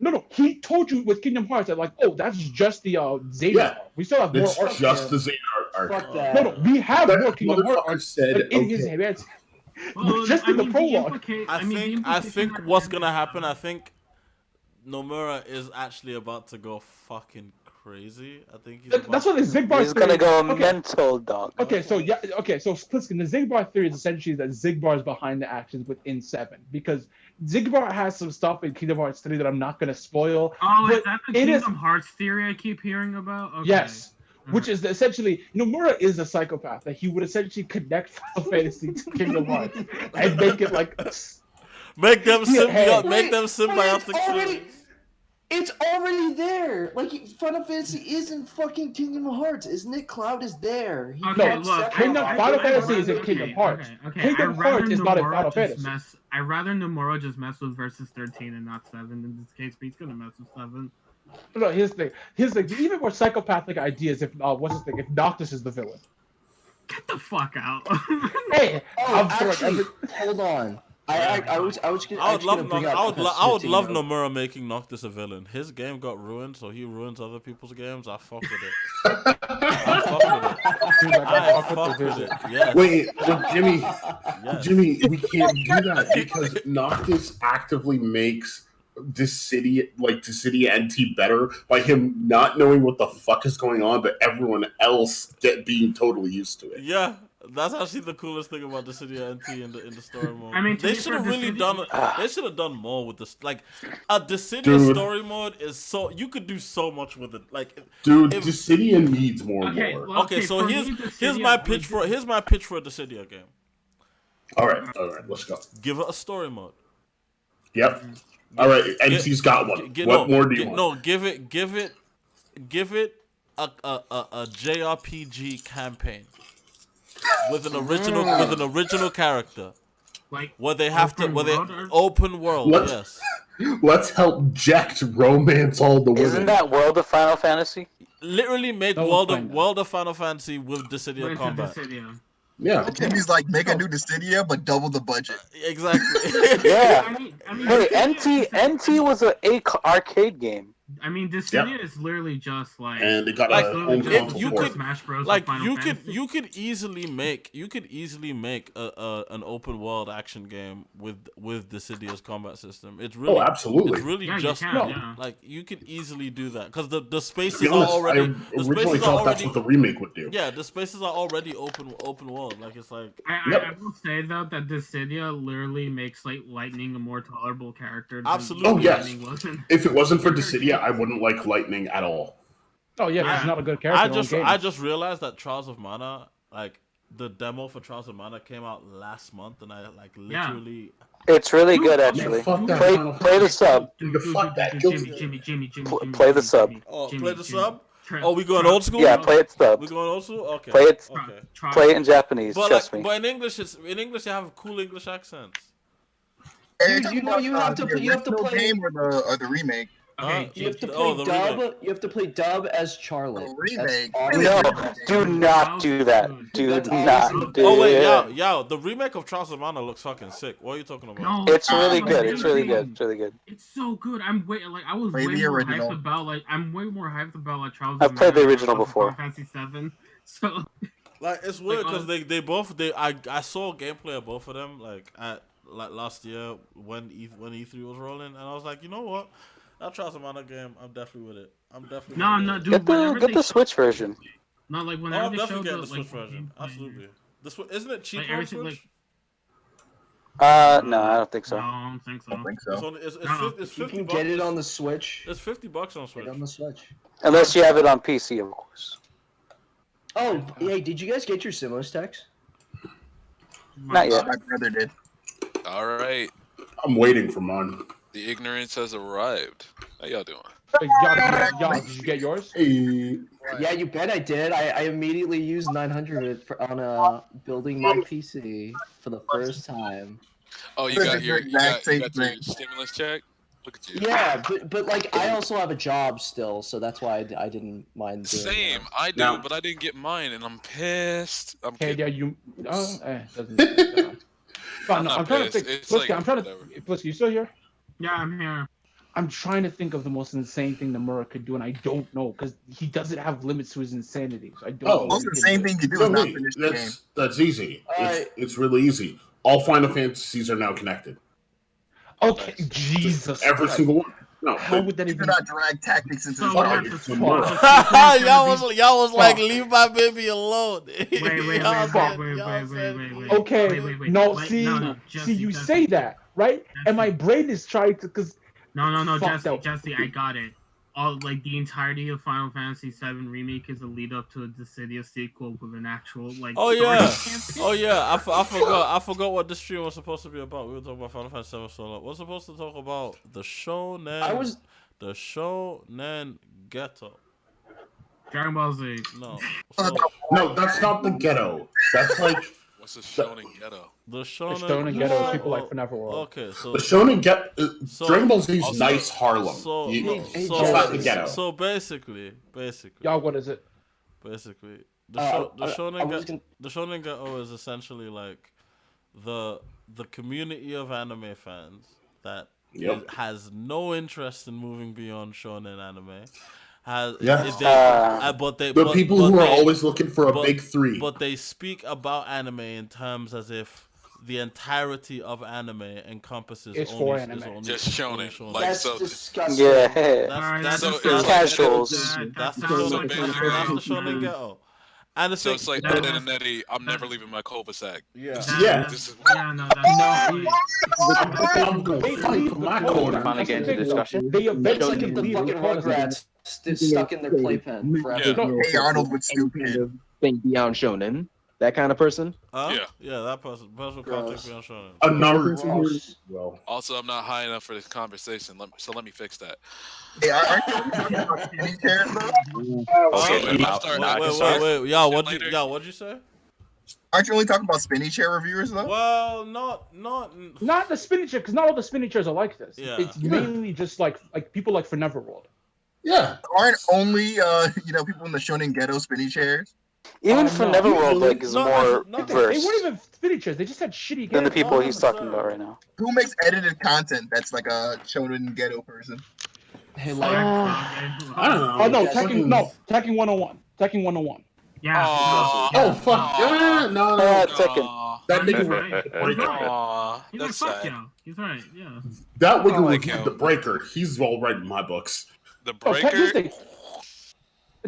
No. He told you with Kingdom Hearts that that's just the Xehanort. Yeah. We still have more art. It's just the Xehanort art. Fuck that. No, we have more Kingdom Hearts art said, in his hands. Just in the prologue. I think what's gonna happen. I think Nomura is actually about to go fucking crazy. I think That's what the Zigbar He's gonna go okay. mental, dog. Okay, so Pliskin, the Zigbar theory is essentially that Zigbar is behind the actions within 7 because Zigbar has some stuff in Kingdom Hearts 3 that I'm not gonna spoil. Oh, but is that the Kingdom Hearts theory I keep hearing about? Okay. Yes. Which is essentially, Nomura is a psychopath that he would essentially connect Final Fantasy to Kingdom Hearts and make it like make them symbiotic, Wait, symbiotic. It's already there. Like Final Fantasy is in fucking Kingdom Hearts, isn't it? Cloud is there. Okay, No, look, Final Fantasy is in Kingdom Hearts. Kingdom Hearts is not in Final Fantasy. I'd rather Nomura just mess with Versus 13 and not 7 in this case, but he's gonna mess with 7. No, here's the thing. The even more psychopathic idea is if if Noctis is the villain. Get the fuck out. Hey, actually, hold on. I would love Nomura making Noctis a villain. His game got ruined, so he ruins other people's games. I fuck with it. I fuck with it. Yes. Wait, but Jimmy, we can't do that because Noctis actively makes Dissidia NT better by him not knowing what the fuck is going on, but everyone else being totally used to it. Yeah. That's actually the coolest thing about Dissidia NT in the story mode. I mean, they should have really done. They should have done more with this. Like, a Dissidia story mode is so you could do so much with it. Like, Dissidia needs more. Okay, so here's my pitch for a Dissidia game. All right, let's go. Give it a story mode. Yep. All right, NT's got one. What more do you want? No, give it a JRPG campaign. With an original character, like where they have to, open world. Yes. Let's help Jekt romance all the women. Isn't that World of Final Fantasy? Literally make World of Final Fantasy with Dissidia combat. Yeah. Jimmy's like make a new Dissidia, but double the budget. Exactly. Yeah. I mean, hey, NT was an arcade game. I mean, Dissidia is literally just like, and it got Smash Bros. Like you could easily make an open world action game with Dissidia's combat system. It's really absolutely. It's really like you could easily do that because the spaces are already. I originally thought that's what the remake would do. Yeah, the spaces are already open world. Like it's like. I will say though that Dissidia literally makes like Lightning a more tolerable character. Absolutely. Oh yes. If it wasn't for Dissidia, I wouldn't like Lightning at all. Oh yeah, he's not a good character. I just realized that Trials of Mana, like the demo for Trials of Mana came out last month, and I like literally. It's really good actually. Play the sub. Jimmy. Play the sub. Play the sub. Oh, we going old school? Yeah, play it sub. We going old school? Okay. Play it. Play it in Japanese. Trust me. But in English, they have cool English accents. Dude, you have to play game or the remake. Okay, you have to play dub. You have to play dub as Charlotte. Remake. No, do not do that. Do not do. Oh wait, yo, the remake of Trials of Mana looks fucking sick. What are you talking about? No, it's really good. It's really good. It's really good. It's so good. I'm way more hyped about Trials of Mana. I've played the original before. Final Fantasy 7. So like it's weird because I saw gameplay of both of them like at last year when E3 was rolling, and I was like, you know what? That Trials of Mana game, I'm definitely with it. No, dude. Get the Switch version. Not like whenever they showed the Switch version. Absolutely. Isn't it cheap on Switch? No, I don't think so. No, I don't think so. It's you can get it on the Switch. It's $50 on Switch. On the Switch. Unless you have it on PC, of course. Oh, hey, did you guys get your Simos text? Not yet. My brother did. All right. I'm waiting for mine. The ignorance has arrived. How y'all doing? Y'all, did you get yours? Hey. Yeah, you bet I did. I immediately used 900 on building my PC for the first time. Oh, you got your stimulus check? Look at you. Yeah, but like I also have a job still, so that's why I didn't mind doing Same, that. I do, but I didn't get mine, and I'm pissed. Yeah, you. Doesn't. I'm trying to think. Plisky, you still here? Yeah, I'm here. I'm trying to think of the most insane thing Nomura could do, and I don't know because he doesn't have limits to his insanity. So I don't know. Most insane thing you do is not finish the game. That's easy. It's really easy. All Final Fantasies are now connected. Okay, Jesus. Every single one. No, How would that You even? cannot drag tactics into So this we Fuck. have argument. to Fuck. y'all was like, Fuck. leave my baby alone. Wait, Y'all said- Okay, wait. no, Wait, see, no, see, Jesse, you Jesse, say that, right? And my brain is trying to, cause No, Fuck that. Jesse, I got it. All like the entirety of Final Fantasy VII Remake is a lead up to a Dissidia sequel with an actual like. Oh story yeah, campaign. oh yeah. I forgot what this stream was supposed to be about. We were talking about Final Fantasy VII so long. We're supposed to talk about the shonen. The shonen ghetto. Dragon Ball Z. No, No, that's not the ghetto. That's like What's a shonen ghetto? the the shonen. Shonen Ghetto is people oh, like from Neverworld. Okay, so the shonen ghetto. So- Dragon Ball Z's also- nice Harlem. so You- no, Hey, so, it's not the ghetto. so basically, Y'all, what is it? the I shonen was gonna- the shonen ghetto is essentially like the community of anime fans that Yep. has no interest in moving beyond shonen anime. Yeah. But they The but, people but who are they- always looking for a but- big three. But they speak about anime in terms as if the entirety of anime encompasses It's only, for is anime. only- Just only shonen. Like That's so. disgusting. Yeah. That's So that's it's casuals. That's the sounds shonen, like that's the shonen ghetto. And the So thing, it's like Ed and Eddie. I'm never leaving my cul-de-sac. yeah. Yeah. This is Yeah, no, that's I'm going to fight for my corner. Finally get into discussion. They It's eventually like if the leave fucking because of it. Rugrats stuck in their playpen forever. Yeah. Hey Arnold with Any kind stupid. of thing beyond shonen. That kind of person. Yeah. That person can't Gross. think beyond shonen. A Naruto. Gross. Well, also I'm not high enough for this conversation. So let me fix that. Hey, aren't you talking about spinning chairs though? Okay, wait, if I start- I can start Wait, y'all, later. what'd you say? Aren't you only talking about spinning chair reviewers though? Well, not. Not the spinning chair, because not all the spinning chairs are like this. Yeah. It's mainly just like people like for Neverworld. yeah. Aren't only people in the shonen ghetto spinning chairs? Even Oh, for no. Neverworld, like, is No, more no, They versed weren't even spinning chairs. They just had shitty than the games. people he's 100%. talking about right now. Who makes edited content that's like a shonen ghetto person? Hey, I like, I don't know. Oh no, Fucking- Tekken 101. Tekken 101. Yeah. Oh fuck! Yeah, no. Tekken. Aw, That He's nigga. right. He's right. aw, He's like, that's fuck sad. you. He's right. Yeah. That nigga I like reviewed him. the Breaker. He's all right in my books. The Oh, breaker. here's the thing.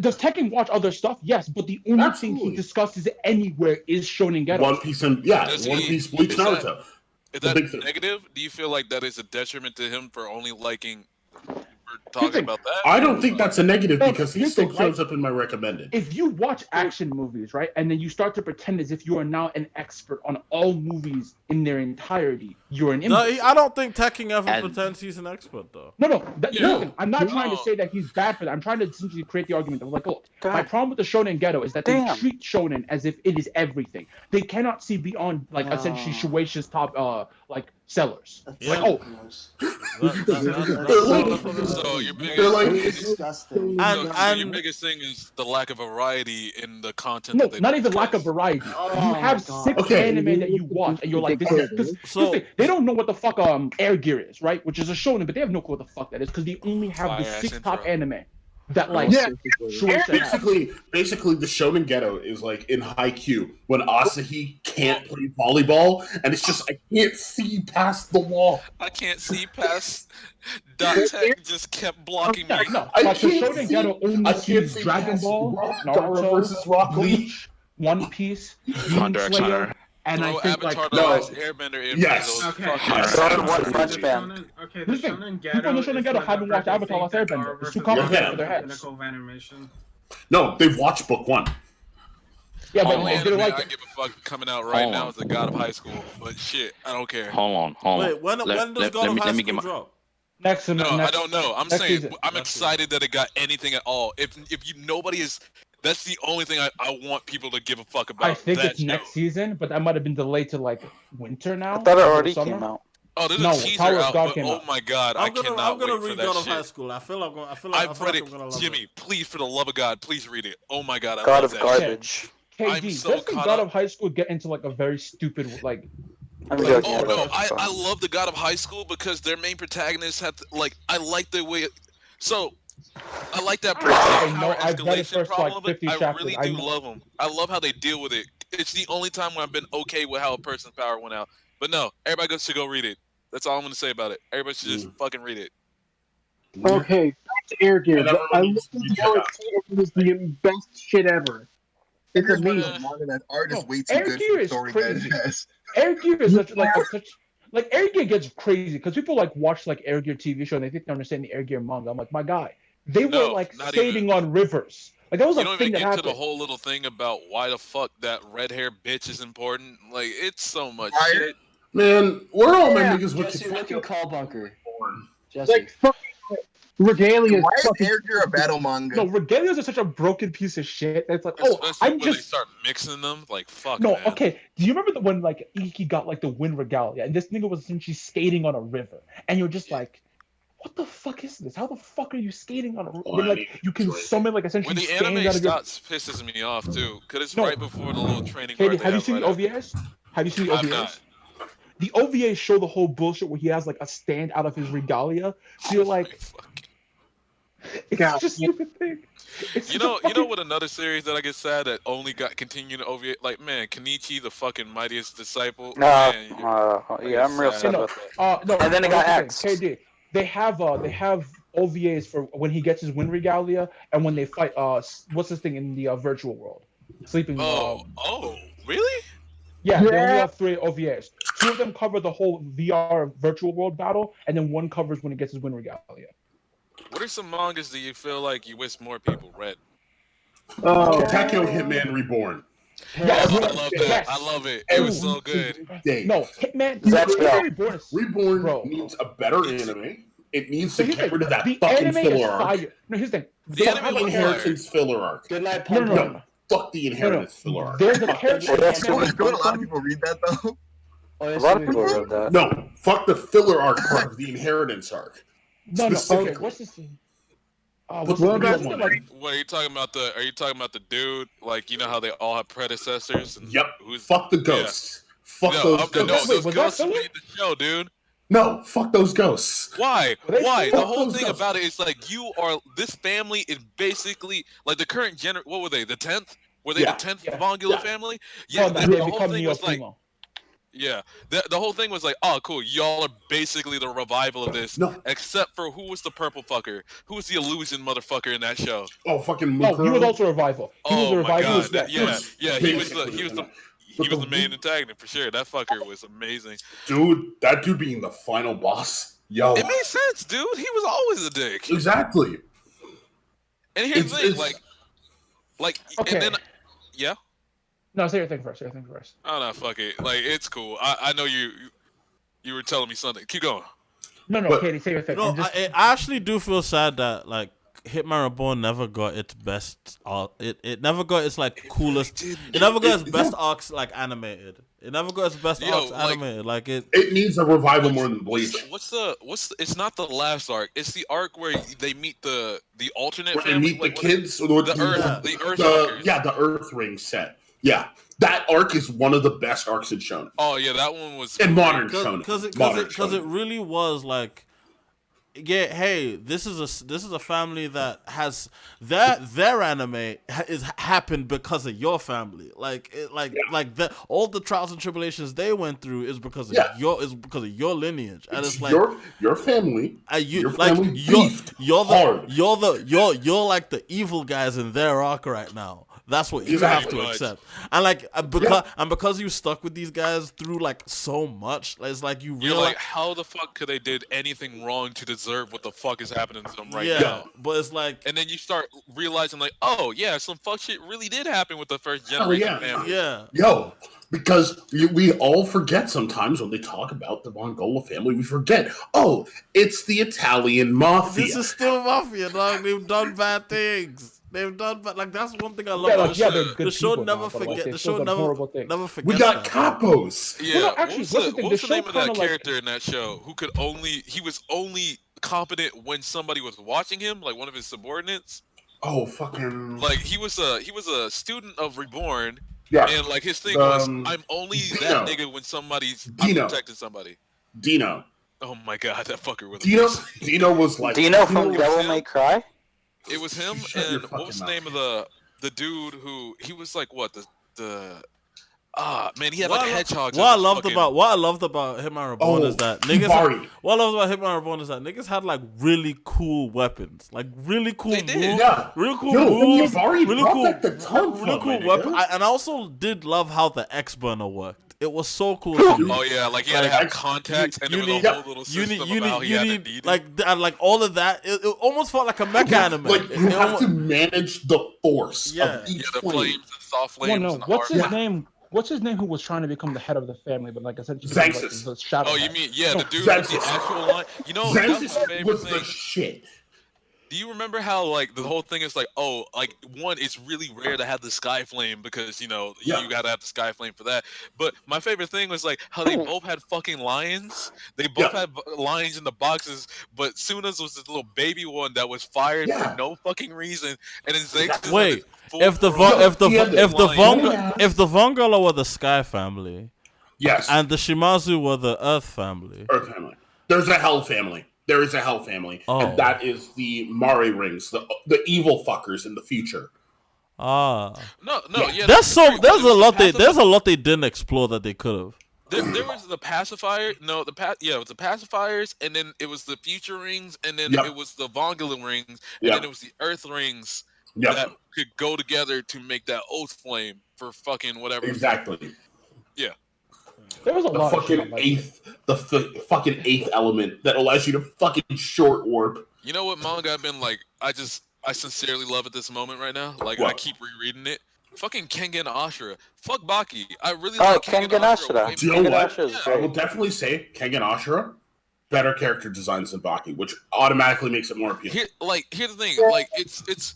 Does Tekken watch other stuff? Yes, but the only thing Absolutely. he discusses anywhere is Shonen Ghetto. One Piece and yeah, Does One he- Piece, Bleach, is that- Naruto. Is The that big thing. negative? Do you feel like that is a detriment to him for only liking, for Here's talking the thing. about that? I don't think that's a negative No, because he here's still the thing, shows up in my recommended. If you watch action movies, right, and then you start to pretend as if you are now an expert on all movies in their entirety, you're an No, imbecile. I don't think Tekken ever And- pretends he's an expert though. No, Yeah. listen, I'm not trying to No. say that he's bad for that. I'm trying to essentially create the argument of like, look, God. my problem with the Shonen Ghetto is that Damn. they treat Shonen as if it is everything. They cannot see beyond like essentially Shueisha's top like sellers. that's Yeah. Like, oh, So your They're biggest, like, disgusting. And- your biggest thing is the lack of variety in the content. no, that they not even lack of discuss. variety. Oh You my have God. 6 Okay. anime that you watch, and you're like, this is because So- they don't know what the fuck Air Gear is, right? Which is a shonen, but they have no clue what the fuck that is because they only have the Fire-ass 6 top intro. anime that like Yeah. Shueisha has. basically, the Shonen Ghetto is like in Haikyuu when Asahi can't play volleyball, and it's just I can't see past the wall. I can't see past. Dot Tech just kept blocking me. No, I but the can't Shonen see- Ghetto I only can't sees see Dragon past Ball, Gaara Naruto, versus Rock Lee. Bleach, One Piece, Demon Hunter x Slayer, Hunter. and I Throw think Avatar like the No. Last Airbender in Yes. for those Okay. fucking- Sorry, One The Punch Man. Shonen- Okay, the Here's the thing. Shonen People in the Ghetto Shonen is Ghetto when haven't I've watched heard Avatar they Last think that Airbender. Gaara It's too versus complicated Yeah. for their heads. pinnacle of animation. No, they've watched book one. Yeah, The but only they didn't anime like I it. give a fuck coming out right Hold now on. is the God of High School. But shit, I don't care. Hold on. Wait, when does God of High let me School get my. drop? Next No, I next- don't know. I'm next saying season. I'm Next excited that it got anything at all. If you nobody is, that's the only thing I want people to give a fuck about. I think that it's next season, but that might have been delayed to like winter now. I thought it or already summer. came out. Oh, there's No, a teaser Tower of out, God but came oh out. my god, I I'm gonna cannot read wait for God that of High shit. School. I feel like I'm I've feel read like it. I'm gonna love Jimmy, please, for the love of God, please read it. Oh my god, I God love of that Garbage. I'm KD, so doesn't caught God up. of High School get into like a very stupid like? I'm shit. joking. Oh I no, love it. I love the God of High School because their main protagonist had to, like I like the way. So I like that I know, power I've read the escalation first, like, problem of it. 50 I chapters. really I do know. love them. I love how they deal with it. It's the only time when I've been okay with how a person's power went out. But no, everybody should go read it. That's all I'm gonna say about it. Everybody should just fucking read it. Okay, back to air gear. And everyone I needs looked to at check out. it was the best shit ever. It's Here's one of amazing. the manga that art is No, way too air good gear for the is story crazy. that it has. Air gear is such air gear gets crazy because people like watch like air gear TV show and they think they understand the air gear manga. I'm like, my guy, they were No, like not skating even. on rivers. Like that was You a don't thing even that get to happened. the whole little thing about why the fuck that red hair bitch is important. Like, it's so much Fire. shit. Man, where are all my Yeah, niggas with Jesse, the look at Call Bunker. born? Jesse. Like fucking Regalia is Why is fucking. Air Gear a battle manga? No, Regalias are such a broken piece of shit. It's like, Especially I'm when just. they start mixing them. Like, fuck, No, man. okay. Do you remember when like Iki got like the wind regalia and this nigga was essentially skating on a river and you're just like, what the fuck is this? How the fuck are you skating on a river? When, like you can summon like When essentially the stand anime out of your. stops pisses me off too, because it's No. right before the little training Katie, part they have you seen right the after. OVAs? Have you seen the I've OVAs? not. The OVAs show the whole bullshit where he has like a stand out of his regalia. So you're like, it's God, such a stupid thing. It's You such a know fucking- what another series that I get sad that only got continued to OVA? Like, man, Kenichi, the fucking mightiest disciple. Man, Yeah, I'm real sad. sad no, about that. no, And then it no, got here's the axed. thing. KD, they have OVAs for when he gets his wind regalia and when they fight what's this thing in the virtual world? Sleeping Oh, really? Yeah, they only have 3 OVAs. 2 of them cover the whole VR virtual world battle, and then 1 covers when he gets his wind regalia. What are some mangas that you feel like you wish more people read? Takeo Hitman Reborn. Yes, I love that. yes. I love it. It was so good. No, Hitman. Reborn needs a better anime. It needs to here's get the rid of that thing, the fucking anime is filler arc. fire. No, here's the thing. The Fuck anime the was Inheritance filler arc. Good night, No, Punk. no, no, No, fuck the Inheritance filler arc. There's a Fuck character. that shit. Don't a lot of people read that though? A lot of people read that. No, fuck the filler arc part of the Inheritance arc. No, okay. Specifically. What's this thing? What's the the one? one? Like, What are you talking about? Are you talking about the dude? Like, you know how they all have predecessors? And Yep. Fuck the ghosts. Fuck no, those no, ghosts. those was ghosts that filler? made the show, dude. No, fuck those ghosts. Why? they Why? full The of whole those thing ghosts? about it is like this family is basically like the current what were they? The 10th? Were they Yeah. the 10th Yeah. Vongula Yeah. family? oh, Yeah. no, the they whole become thing was like, Neo-Primo. yeah. The whole thing was like, oh, cool. Y'all are basically the revival of this, No. except for who was the purple fucker? Who was the illusion motherfucker in that show? Oh, fucking No, he was Mukuro. also a revival. He was a Oh my revival. god! yeah, Yeah, he was basically he was the that. he But was the the main antagonist for sure. That fucker was amazing. Dude, that dude being the final boss. Yo. It made sense, dude. He was always a dick. Exactly. And here's the thing, like, Okay. and then, yeah. No, say your thing first. Oh no, fuck it. Like, it's cool. I know you were telling me something. Keep going. No, But- Katie, say your thing. No, I'm just- I actually do feel sad that like Hitman Reborn never got its best arc. It never got its like coolest. It never got its best arcs like animated. It never got its best Yo, arcs like- animated. Like it. It needs a revival more than Bleach. What's the it's not the last arc. It's the arc where they meet the alternate Where they family. meet the Like, what- kids. Or the Earth fuckers. yeah, the Earth Ring set. Yeah. That arc is one of the best arcs in Shonen. Oh yeah, that one was In modern Because Shonen. it really was like, yeah, hey, this is a family that has their anime is happened because of your family. Like all the trials and tribulations they went through is because of your lineage. And it's like your family. you're beefed hard. you're like the evil guys in their arc right now. That's what you have to accept. And like because you stuck with these guys through like so much, it's like you You're realize like, how the fuck could they did anything wrong to deserve what the fuck is happening to them right yeah, now? but it's like And then you start realizing, like, oh yeah, some fuck shit really did happen with the first Oh, generation yeah. family. yeah. Yo, because we all forget sometimes when they talk about the Mongola family, we forget, oh, it's the Italian mafia. This is still mafia, dog. They've done bad things. They've done bad. Like that's one thing I love. about they're good the show people never now, but, like, forget. they The still show done horrible things. never forgets. We got that. capos. Yeah. Well, no, actually, what's the thing? What was The the name show of that kinda, like- character in that show who could he was only competent when somebody was watching him, like one of his subordinates? Oh, fucking. Like he was a student of Reborn, Yeah. and like his thing was, I'm only that Dino. nigga when I'm Dino. protecting somebody. Dino. Oh my god, that fucker was Dino was like. Dino from was Devil him. May Cry? It was him, Shut your and what was the fucking name of the dude who he was like what the Man, he had What like I lo- hedgehogs. What I as his loved fucking- about Hitman Reborn is that niggas. Kibari. What I loved about Hitman Reborn is that niggas had like really cool weapons, like really cool They did. moves, Yeah. really cool Yo, moves, Kibari really brought cool, back the ton really from, cool my weapon. nigga. And I also did love how the X burner worked. It was so cool. To me. Oh yeah, like he had to Like, have contacts, and there was a whole little system about how he had to need it. like all of that. It almost felt like a mecha anime. Like you It have almost- to manage the force Yeah. of each the flame. flames, the soft Well, flames, no. and the What's hard his name? What's his name? Who was trying to become the head of the family, but like essentially like, Xanxus. the shadow. Oh, you head. mean the No, dude with the Xanxus. actual line? You know, that was my Xanxus favorite was thing. the shit. Do you remember how like the whole thing is like, oh, like one, it's really rare to have the sky flame because you gotta have the sky flame for that. But my favorite thing was like how they both had fucking lions. They both had lions in the boxes, but Suna's was this little baby one that was fired for no fucking reason. And then Xanxus had Wait, this if the full-grown Vongala were the Sky family, Yes, and the Shimazu were the Earth family. Earth family. There's a Hell family. There is a Hell family, and that is the Mari rings, the evil fuckers in the future. No, yeah. There's a lot they didn't explore that they could have. There was the pacifier. No, it was the pacifiers, and then it was the future rings, and then it was the Vongala rings, and then it was the Earth rings that could go together to make that oath flame for fucking whatever. Exactly. Yeah. There was a lot fucking of shit like fucking eighth element that allows you to fucking short warp. You know what manga I've been like? I sincerely love at this moment right now. Like I keep rereading it. Fucking Kengan Ashura. Fuck Baki. I really like Kengan Ashura. Do you know what? I will definitely say Kengan Ashura, better character designs than Baki, which automatically makes it more appealing. Here's the thing. Like it's.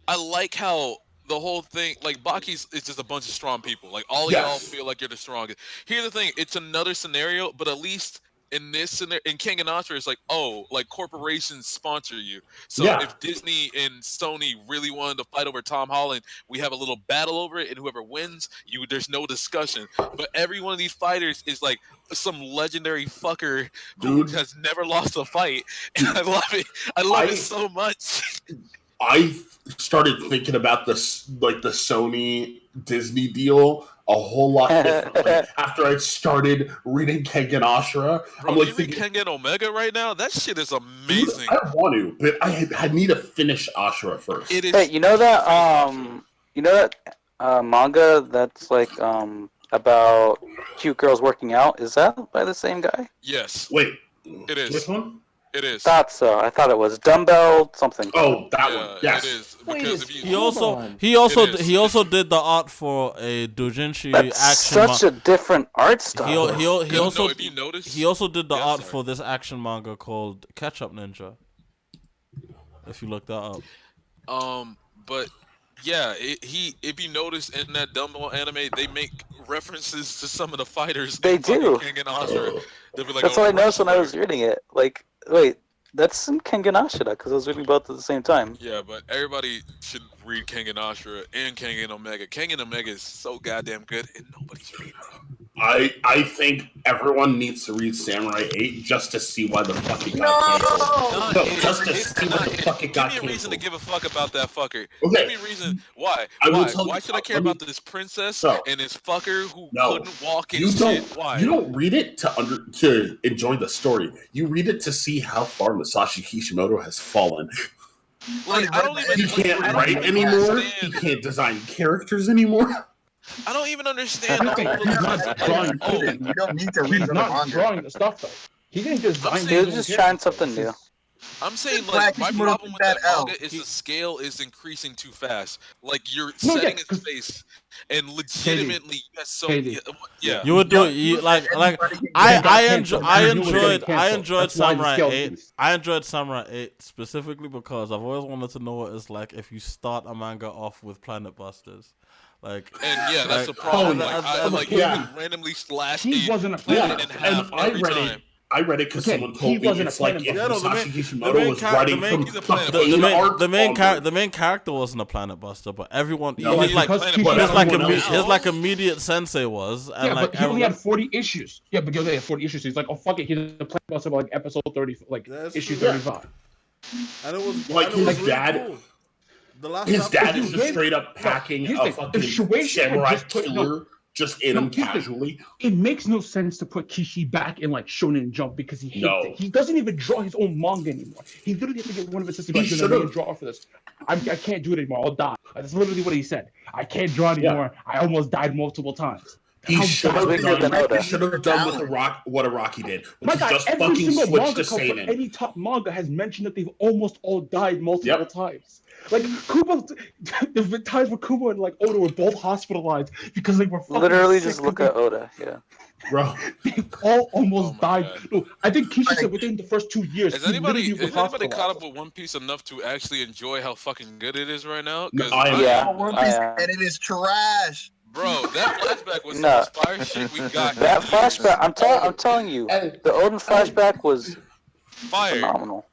I like how the whole thing, like Baki's, is just a bunch of strong people. Like all y'all feel like you're the strongest. Here's the thing. It's another scenario, but at least in this scenario, in Kengan Ashura, it's like, oh, like corporations sponsor you. So if Disney and Sony really wanted to fight over Tom Holland, we have a little battle over it, and whoever wins, there's no discussion. But every one of these fighters is like some legendary fucker who has never lost a fight, and I love it. I love it so much. I started thinking about this, like the Sony Disney deal, a whole lot differently after I started reading Kengan Ashura. Bro, I'm like you read Kengan Omega right now? That shit is amazing. Dude, I want to, but I need to finish Ashura first. It is. Hey, you know that manga that's like about cute girls working out? Is that by the same guy? Yes. Wait. It is. Which one? It is. Thought so. I thought it was dumbbell something. Oh, that one. Yes. It is. Because if He also did the art for a doujinshi That's action. such a different art style. He also if you notice, he also did the art for this action manga called Ketchup Ninja. If you look that up. But yeah, if you notice in that Dumbbell anime, they make references to some of the fighters. They do. That's what I noticed when I was reading it. Like, wait, that's in Kengan Ashura because I was reading both at the same time. Yeah, but everybody should read Kengan Ashura and Kengan Omega. Kengan Omega is so goddamn good, and nobody's reading it. I think everyone needs to read Samurai 8 just to see why the fuck it got canceled. No, just to see why the fuck it got Give me a reason canceled. to give a fuck about that fucker. Okay. Give me a reason why. I will tell Why you- should I care let me- about this princess No. and this fucker who No. couldn't walk and You shit? don't. Why? You don't read it to enjoy the story. You read it to see how far Masashi Kishimoto has fallen. Like, I don't even. He can't I don't write even anymore. understand. He can't design characters anymore. I don't even understand. He's not drawing. You don't need to read He's the not manga. drawing the stuff though. He didn't design. He was just trying something new. I'm saying, Black like, my people problem took with that that out. manga is the scale is increasing too fast. Like, you're No, yeah, setting its 'cause- face, and legitimately, you got so Katie. yeah. You would do it. I enjoyed Samurai 8. Skeletons. I enjoyed Samurai 8 specifically because I've always wanted to know what it's like if you start a manga off with Planet Busters. Like, And yeah, that's the like, problem. oh, Like, yeah. like Yeah. you can randomly slash He a wasn't a planet planet. in half And I every read time. it. I read it because Okay, someone he told me wasn't it's a like planet if buster. Yeah, no, Masashi the Kishimoto main was char- writing the main- from he's a planet the buster. main arc onward. The main character wasn't a Planet Buster, but everyone No, his like because Planet he Buster. his like everyone else. his like immediate sensei was, and Yeah, like but he only everyone- had 40 issues. Yeah, but he only had 40 issues. So he's like, oh fuck it, he's a Planet Buster by like episode 30, like That's issue true. 35. and it was Like, and it was his really dad- cool. The last His chapter- dad is he just gave- straight up packing here's a the- fucking the Shueisha had samurai just put- killer just in him casually. It makes no sense to put Kishi back in like Shonen Jump because he hates it. He doesn't even draw his own manga anymore. He literally has to get one of his assistants like, "You're draw for this. I can't do it anymore. I'll die." That's literally what he said. I can't draw anymore. I almost died multiple times. He should have done what Araki did, which is just fucking switch to seinen. Any top manga has mentioned that they've almost all died multiple times. Like Kubo, there's been times where Kubo and like Oda were both hospitalized because they were literally just look at Oda, bro. They all almost died. No, I think Kishi said within the first 2 years. Has anybody caught up with One Piece enough to actually enjoy how fucking good it is right now? One Piece and it is trash. Bro, that flashback was the most fire shit we got. That flashback, I'm telling you, the Odin flashback was phenomenal.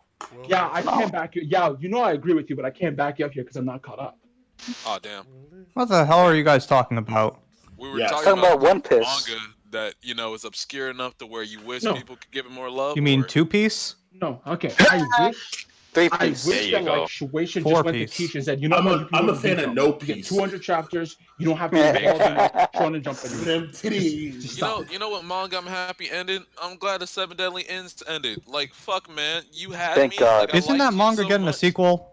Yeah, I can't back you. Yeah, I agree with you, but I can't back you up here because I'm not caught up. Oh damn! What the hell are you guys talking about? We were talking about One Piece manga that is obscure enough to where you wish people could give it more love. You mean 2 Piece? No, okay. I wish. 3 Piece. I wish that like Shueisha just went to teach and said, I'm a fan of No Piece. 200 chapters. You don't have to be involved in trying to jump anymore. You know what manga I'm happy ended? I'm glad the 7 Deadly Ends ended. Like fuck, man, you had Thank me. God. Like, Isn't that manga getting a sequel?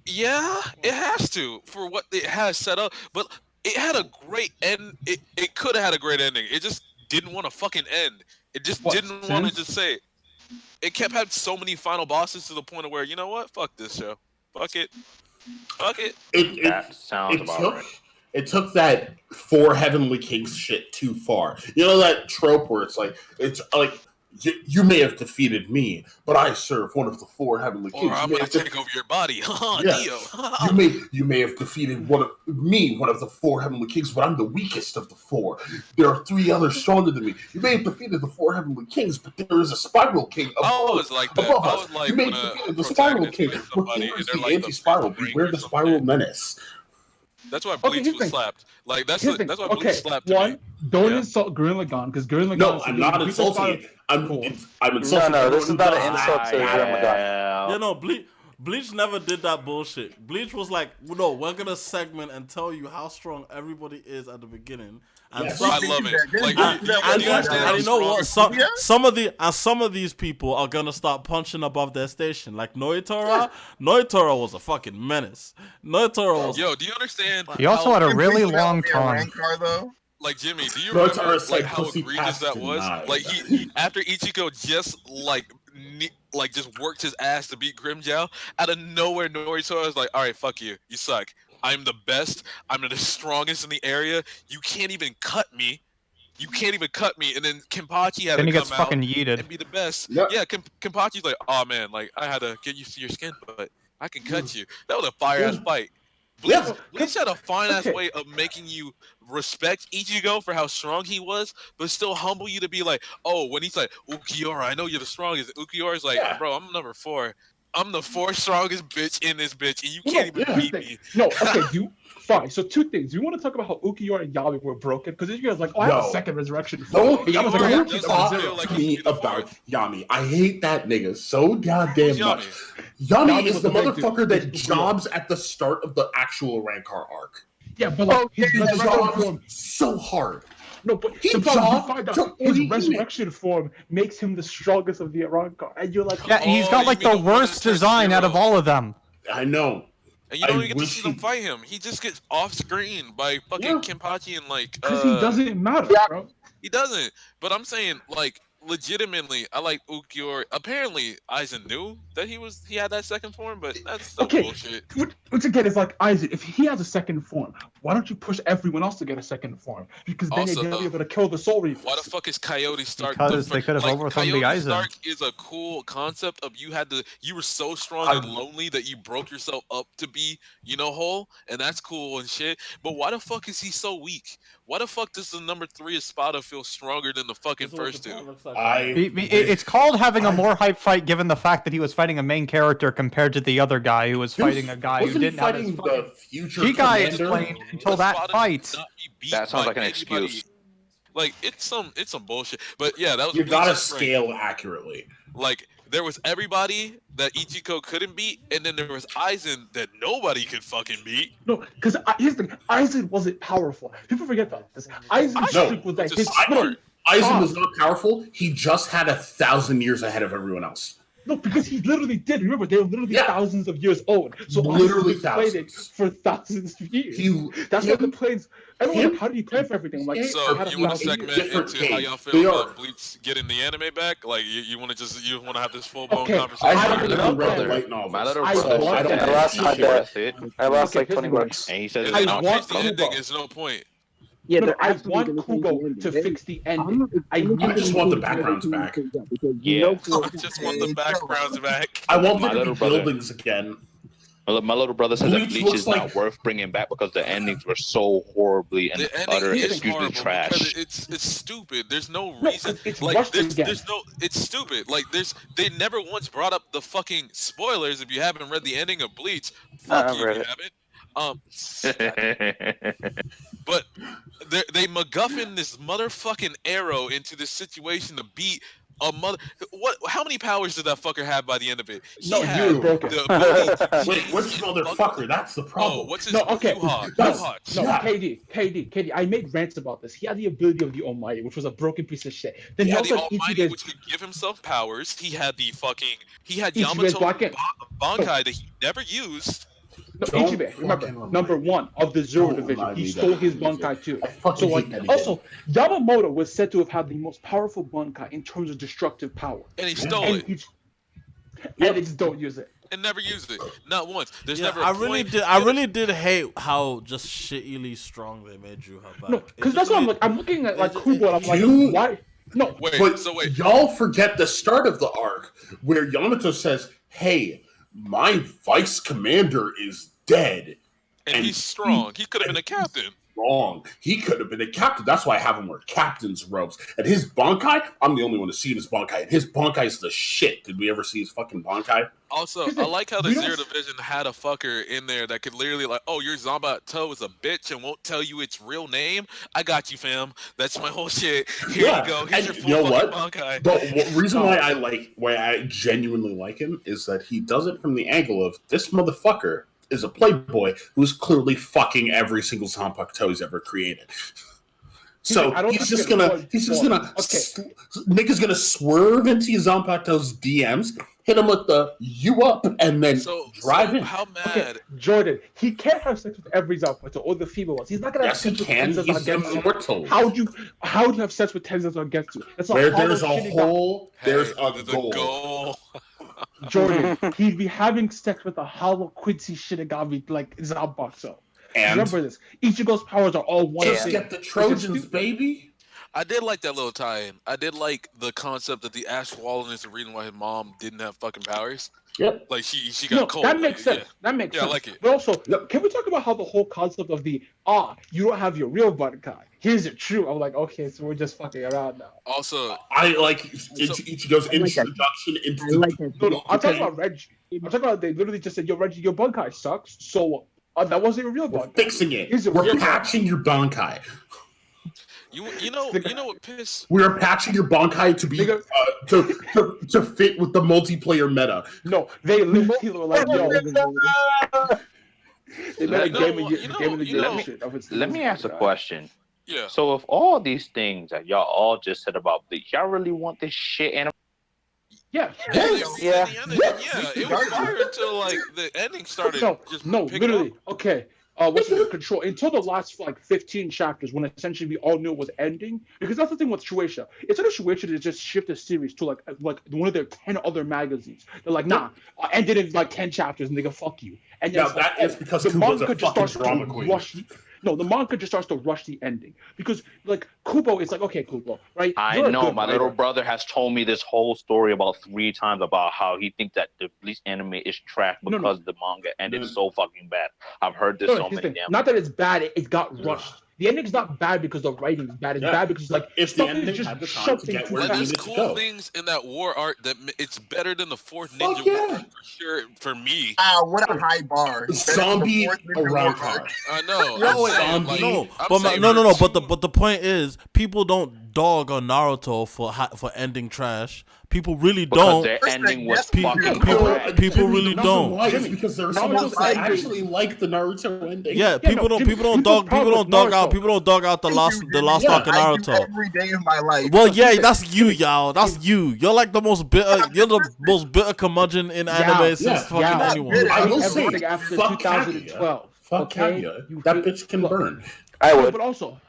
Yeah, it has to for what it has set up. But it had a great end. It could have had a great ending. It just didn't want to fucking end. It just didn't want to just say it. It kept having so many final bosses to the point of where, you know what? Fuck this show. Fuck it. That sounds about right. It took that 4 Heavenly Kings shit too far. You know that trope where it's like you may have defeated me, but I serve one of the 4 Heavenly Kings. Or I'm gonna take over your body. Dio. you may have defeated one of the 4 Heavenly Kings, but I'm the weakest of the 4. There are 3 others stronger than me. You may have defeated the 4 Heavenly Kings, but there is a Spiral King above us. You may have defeated the Spiral King, but there is the anti-spiral. Beware the Spiral Menace. That's why Bleach was slapped. Like that's why Bleach slapped. One, don't insult Gurren Lagann because Gurren Lagann. No, I'm not insulting it. I'm insulting. No, this is not an insult to Gurren Lagann. Bleach never did that bullshit. Bleach was like, no, we're gonna segment and tell you how strong everybody is at the beginning. And I love it. Like, and you know what? Some of these people are gonna start punching above their station. Like Noitora. Noitora was a fucking menace. Noitora was. Yo, do you understand? He also had a really long tongue. Like Jimmy, do you remember how egregious that was? Like he after Ichigo just just worked his ass to beat Grimmjow, out of nowhere Noitora was like, all right, fuck you, you suck. I'm the best. I'm the strongest in the area. You can't even cut me. And then Kenpachi had to come out and be the best. Yep. Yeah, Kenpachi's like, oh man, like I had to get used to your skin, but I can cut you. That was a fire ass fight. Bleach had a fine ass way of making you respect Ichigo for how strong he was, but still humble you to be like, oh, when he's like, Ukiura, I know you're the strongest. Ukiura's like, bro, I'm number 4. I'm the 4th strongest bitch in this bitch, and you can't even beat me. No, okay, fine. So 2 things. You want to talk about how Ukiura and Yabi were broken? Because you guys like, I have a second resurrection. Don't talk to me about Yami. I hate that nigga so goddamn much. Yami is the motherfucker that jobs at the start of the actual Rancor arc. Yeah, but he jobs so hard. No, but his resurrection form makes him the strongest of the Rancor, and you're like, he's got like the worst design out of all of them. I know. And you don't even get to see them fight him. He just gets off screen by fucking Kenpachi and like. Because he doesn't matter, bro. He doesn't. But I'm saying, like, legitimately, I like Ukiura. Apparently, Aizen knew that he had that second form, but that's still bullshit. Once again, it's like Aizen. If he has a second form, why don't you push everyone else to get a second form? Because then they'll be able to kill the Soul Reapers. Why the fuck is Coyote Stark? Because they could have overcome the Aizen. Stark is a cool concept of you were so strong and lonely that you broke yourself up to be, whole, and that's cool and shit. But why the fuck is he so weak? Why the fuck does the number 3 Espada feel stronger than the fucking first 2? It's called having a more hype fight, given the fact that he was fighting a main character compared to the other guy who was fighting a guy who didn't have his fight. He got explained until that fight. That sounds like an excuse. Like it's some bullshit. But yeah, that was You gotta Bleach's strength. scale accurately. Like there was everybody that Ichiko couldn't beat, and then there was Aizen that nobody could fucking beat. No, because here's the thing. Aizen wasn't powerful. People forget about this. Aizen's streak was like his smart. Aizen was not powerful. He just had 1,000 years ahead of everyone else. No, because he literally did. Remember, they were literally thousands of years old. So Literally Aizen played it for thousands of years. That's why the planes. Everyone, like, how do you plan for everything? I'm like, So you want to segment into how y'all feel about Bleach getting the anime back? Like you want to have this full blown conversation? I haven't read the light novels. My little brother. I lost like 20 bucks. And he says, I want the ending. Is no point. Yeah, no, I want Kubo to fix the ending. I just want the backgrounds back. Yeah. I just want the backgrounds back. I want there to be buildings again. My little brother said that Bleach is not worth bringing back because the endings were so horribly and utter extremely trash. It's stupid. There's no reason. Like there's no. It's stupid. Like they never once brought up the fucking spoilers. If you haven't read the ending of Bleach, fuck you if you haven't. But they MacGuffin this motherfucking arrow into this situation to beat a mother. What? How many powers did that fucker have by the end of it? No, you broke it. Wait, which motherfucker? That's the problem. Oh, what's his? No, okay. KD. I made rants about this. He had the ability of the Almighty, which was a broken piece of shit. Then he had also the Almighty, which could give himself powers. He had the fucking. He had Yamato Bankai that he never used. No, Ichibe, remember, number 1 of the Zero Division. He stole his Bankai too. So, like, also, Yamamoto was said to have had the most powerful Bankai in terms of destructive power. And he stole it. And they just don't use it. And never used it. Not once. There's never. I really did hate how just shittily strong they made Juha back. No, because that's what I'm like. I'm looking at like Kubo. I'm like, why? No, wait. Y'all forget the start of the arc where Yamato says, "Hey, my vice commander is dead, and he's strong. He could have been a captain. Wrong. He could have been a captain. That's why I have him wear captain's robes. And his Bankai, I'm the only one to see his Bankai. And his Bankai is the shit. Did we ever see his fucking Bankai? Also, I like how the Zero Division had a fucker in there that could literally like, oh, your Zanbato is a bitch and won't tell you its real name. I got you, fam. That's my whole shit. Here you go. Here's your full fucking Bankai. The reason why I genuinely like him is that he does it from the angle of this motherfucker is a playboy who's clearly fucking every single Zanpakuto he's ever created. So nigga's gonna swerve into Zanpakuto's DMs, hit him with the "you up," and then drive in. How mad? Okay, Jordan, he can't have sex with every Zanpakuto or the female ones. He's not gonna have sex with Tenzan Zangetsu. How do you have sex with Tenzan Zangetsu? That's where there's a hole. There's a goal. Jordan, he'd be having sex with a hollow Quincy Shinigami like Zanpakuto. And remember this. Ichigo's powers are all one. Just get the Trojans, baby. I did like that little tie-in. I did like the concept that the Ash Wallen is the reason why his mom didn't have fucking powers. Yep. Like she got cold. That makes sense. That makes sense. I like it. But also, can we talk about how the whole concept of the you don't have your real Bankai. Here's it true. I'm like, okay, so we're just fucking around now. Also, I like Ichigo's introduction into No, I'm talking about Reggie. I'm talking about they literally just said, yo, Reggie, your Bankai sucks. So that wasn't your real Bankai. We're fixing it. We're patching your Bankai. You know what piss? We're patching your Bankai to be to fit with the multiplayer meta. No, they literally were like, yo. Let me ask a question. Yeah. So if all these things that y'all all just said about Bleach, y'all really want this shit anime? Yeah. Yeah. It was fire until like the ending started. Literally. Okay. What's the control until the last like 15 chapters when essentially we all knew it was ending, because that's the thing with Shueisha. It's not a Shueisha to just shift the series to like one of their 10 other magazines. They're like, nah, ended in like 10 chapters and they go fuck you. And now that is because the manga just starts drama queen. The manga just starts to rush the ending because like Kubo is like, okay, Kubo, right? I know my little brother has told me this whole story about 3 times about how he thinks that the Bleach anime is trash because the manga ended so fucking bad. I've heard this so many times. Not that it's bad, it got rushed. The ending's not bad because the writing's bad. It's bad because like if the stuff is ending just had the time shoved to get into where it There's needed to cool go. things in that war art that it's better than the fourth Fuck Ninja yeah. War for sure. For me, What a high bar. Zombie around car. I know. Yo, I'm wait, saying, zombie. like, I'm but saying no. for But the point is, people don't dog on Naruto for ending trash. People really Because don't. their ending was People really The reason don't. why is because there are some Naruto's people that ending- actually like the Naruto ending. Yeah, people don't dog out the last arc of Naruto. Every day of my life. Well, yeah, that's you, y'all. That's you. You're like the most bitter. You're the most bitter curmudgeon in anime since fucking anyone. I will say, everything after fuck 2012. Fuck Kaguya. That bitch can burn. I would. But also,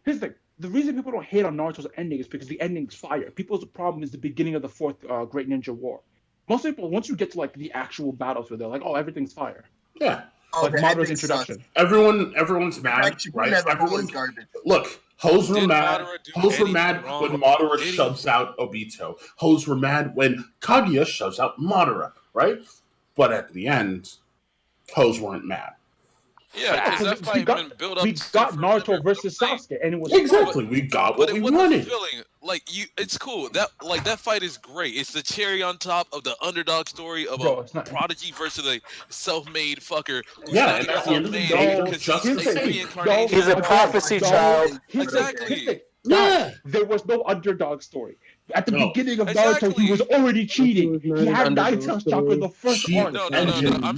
here's the thing. The reason people don't hate on Naruto's ending is because the ending's fire. People's problem is the beginning of the fourth Great Ninja War. Most people, once you get to like the actual battles, where they're like, "Oh, everything's fire." Yeah. Like Madara's introduction. Everyone's mad, right? Everyone's garbage. Look, hoes were Did mad. Madara do Hoes were anything mad wrong? when Madara Did he? shoves out Obito. Hoes were mad when Kaguya shoves out Madara, right? But at the end, hoes weren't mad. Yeah, because that fight been built up. We got Naruto versus Sasuke, and it was Exactly. We got what But we it wasn't wanted. fulfilling. Like it's cool. That fight is great. It's the cherry on top of the underdog story of Bro, a it's not- prodigy versus a self-made fucker. Who's Yeah, not and even at the end of the man day, they're because just he's the a same. reincarnation. He's a prophecy child. Exactly. Yeah. There was no underdog story. At the No. beginning of Exactly. Naruto, he was already cheating. He had nine tails chakra in the first Cheat. arc. No. Engine. I'm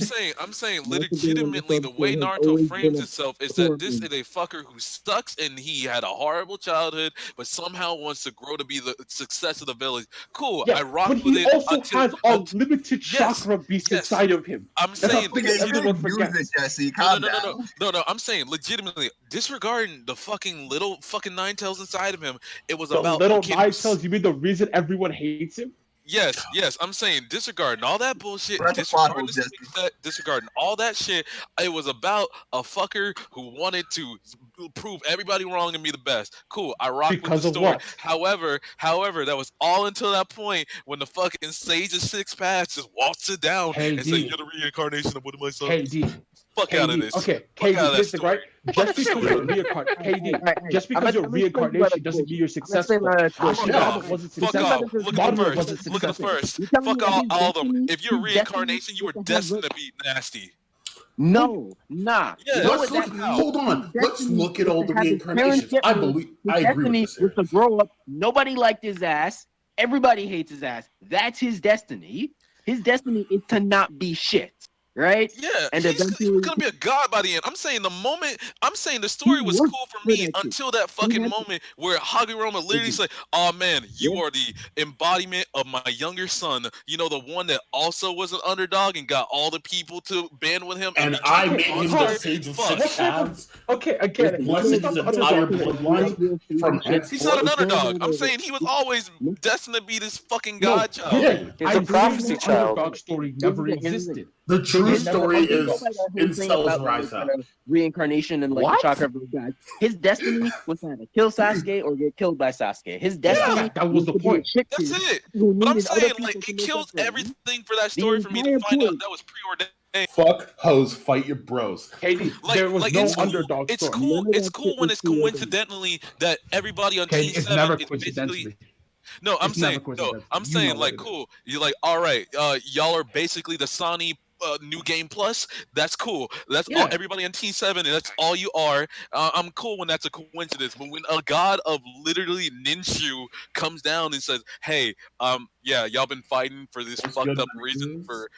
saying legitimately the way Naruto frames itself is that this is a fucker who sucks and he had a horrible childhood, but somehow wants to grow to be the success of the village. Cool, Yeah, I rock but with he it also until has unlimited chakra beast yes. inside of him. I'm That's saying something that everyone forgets. Jesse. No, Calm no, down. no. I'm saying legitimately disregarding the fucking little fucking nine tails inside of him. It was The about little a kid nine who tails, you mean the reason everyone hates him? Yes. I'm saying disregarding all that bullshit, That's a disregarding, plot hole, Jesse. disregarding all that shit. It was about a fucker who wanted to prove everybody wrong and be the best. Cool, I rock Because with the of story. what? However, that was all until that point when the fucking Sage of Six Paths just walks it down Hey, and D. say you're the reincarnation of one of my sons. KD. Fuck out of this. Okay, Fuck KD, out of that listen, right? story. Just because you're reincarnation, just because you're reincarnation doesn't mean you're successful. Ashikaga wasn't Fuck successful. off. Look at the Madara first. wasn't Look at the successful. first. You tell me Fuck that his all of them. destiny- If you're a his destiny reincarnation, you were was to have destined to be nasty. No, nah. Yeah, You know Let's what look. that means? Hold on. His Let's destiny look at was all to the have his reincarnations. parents get I moved. believe. His I agree destiny with this. was to grow up. Nobody liked his ass. Everybody hates his ass. That's his destiny. His destiny is to not be shit. Right? Yeah, And he's eventually- gonna be a god by the end. I'm saying the story was worked cool for for me that shit. until that He fucking had to- moment where Hagirama literally said, "Oh man, you are the embodiment of my younger son. You know, the one that also was an underdog and got all the people to band with him." And became I a made him monster." the Sage of Fuck. Six Paths. Okay, again, Blessed he's his not the entire underdog. bloodline from He's not an henceforth. underdog. I'm saying he was always destined to be this fucking No, god child. Yeah. He's a prophecy child. Underdog story never existed. The true He's never- story Go is by that whole thing incels about, rise like, up. reincarnation and like What? the chakra of those guys. His destiny was to either kill Sasuke or get killed by Sasuke. His destiny that was the to be a point. chick That's kid it. who But I'm needed other saying, people like, to it make kills up for him. everything for that story for me to entire find out point- that was preordained. Fuck hoes, fight your bros. KD, Like, there was no it's cool. underdog It's story. cool. None of It's that cool shit when was it's preordained. coincidentally that everybody on KD, Team it's 7 never is basically. coincidentally. No, I'm It's never saying no. coincidental. I'm You saying know like what it is. cool. You're like, all right, y'all are basically the Sani new game plus. That's cool. That's all. Yeah. Everybody on Team 7, and that's all you are. I'm cool when that's a coincidence. But when a god of literally Ninshu comes down and says, "Hey, yeah, y'all been fighting for this That's fucked good up reason news. for."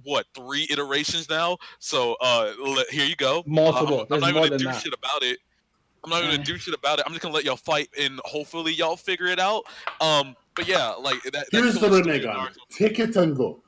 What 3 iterations now? So here you go. Multiple. I'm There's not more gonna than do that. shit about it. I'm not gonna do shit about it. I'm just gonna let y'all fight and hopefully y'all figure it out. But yeah, like that. Here's that the cool story Renegon. Naruto. Take it and go.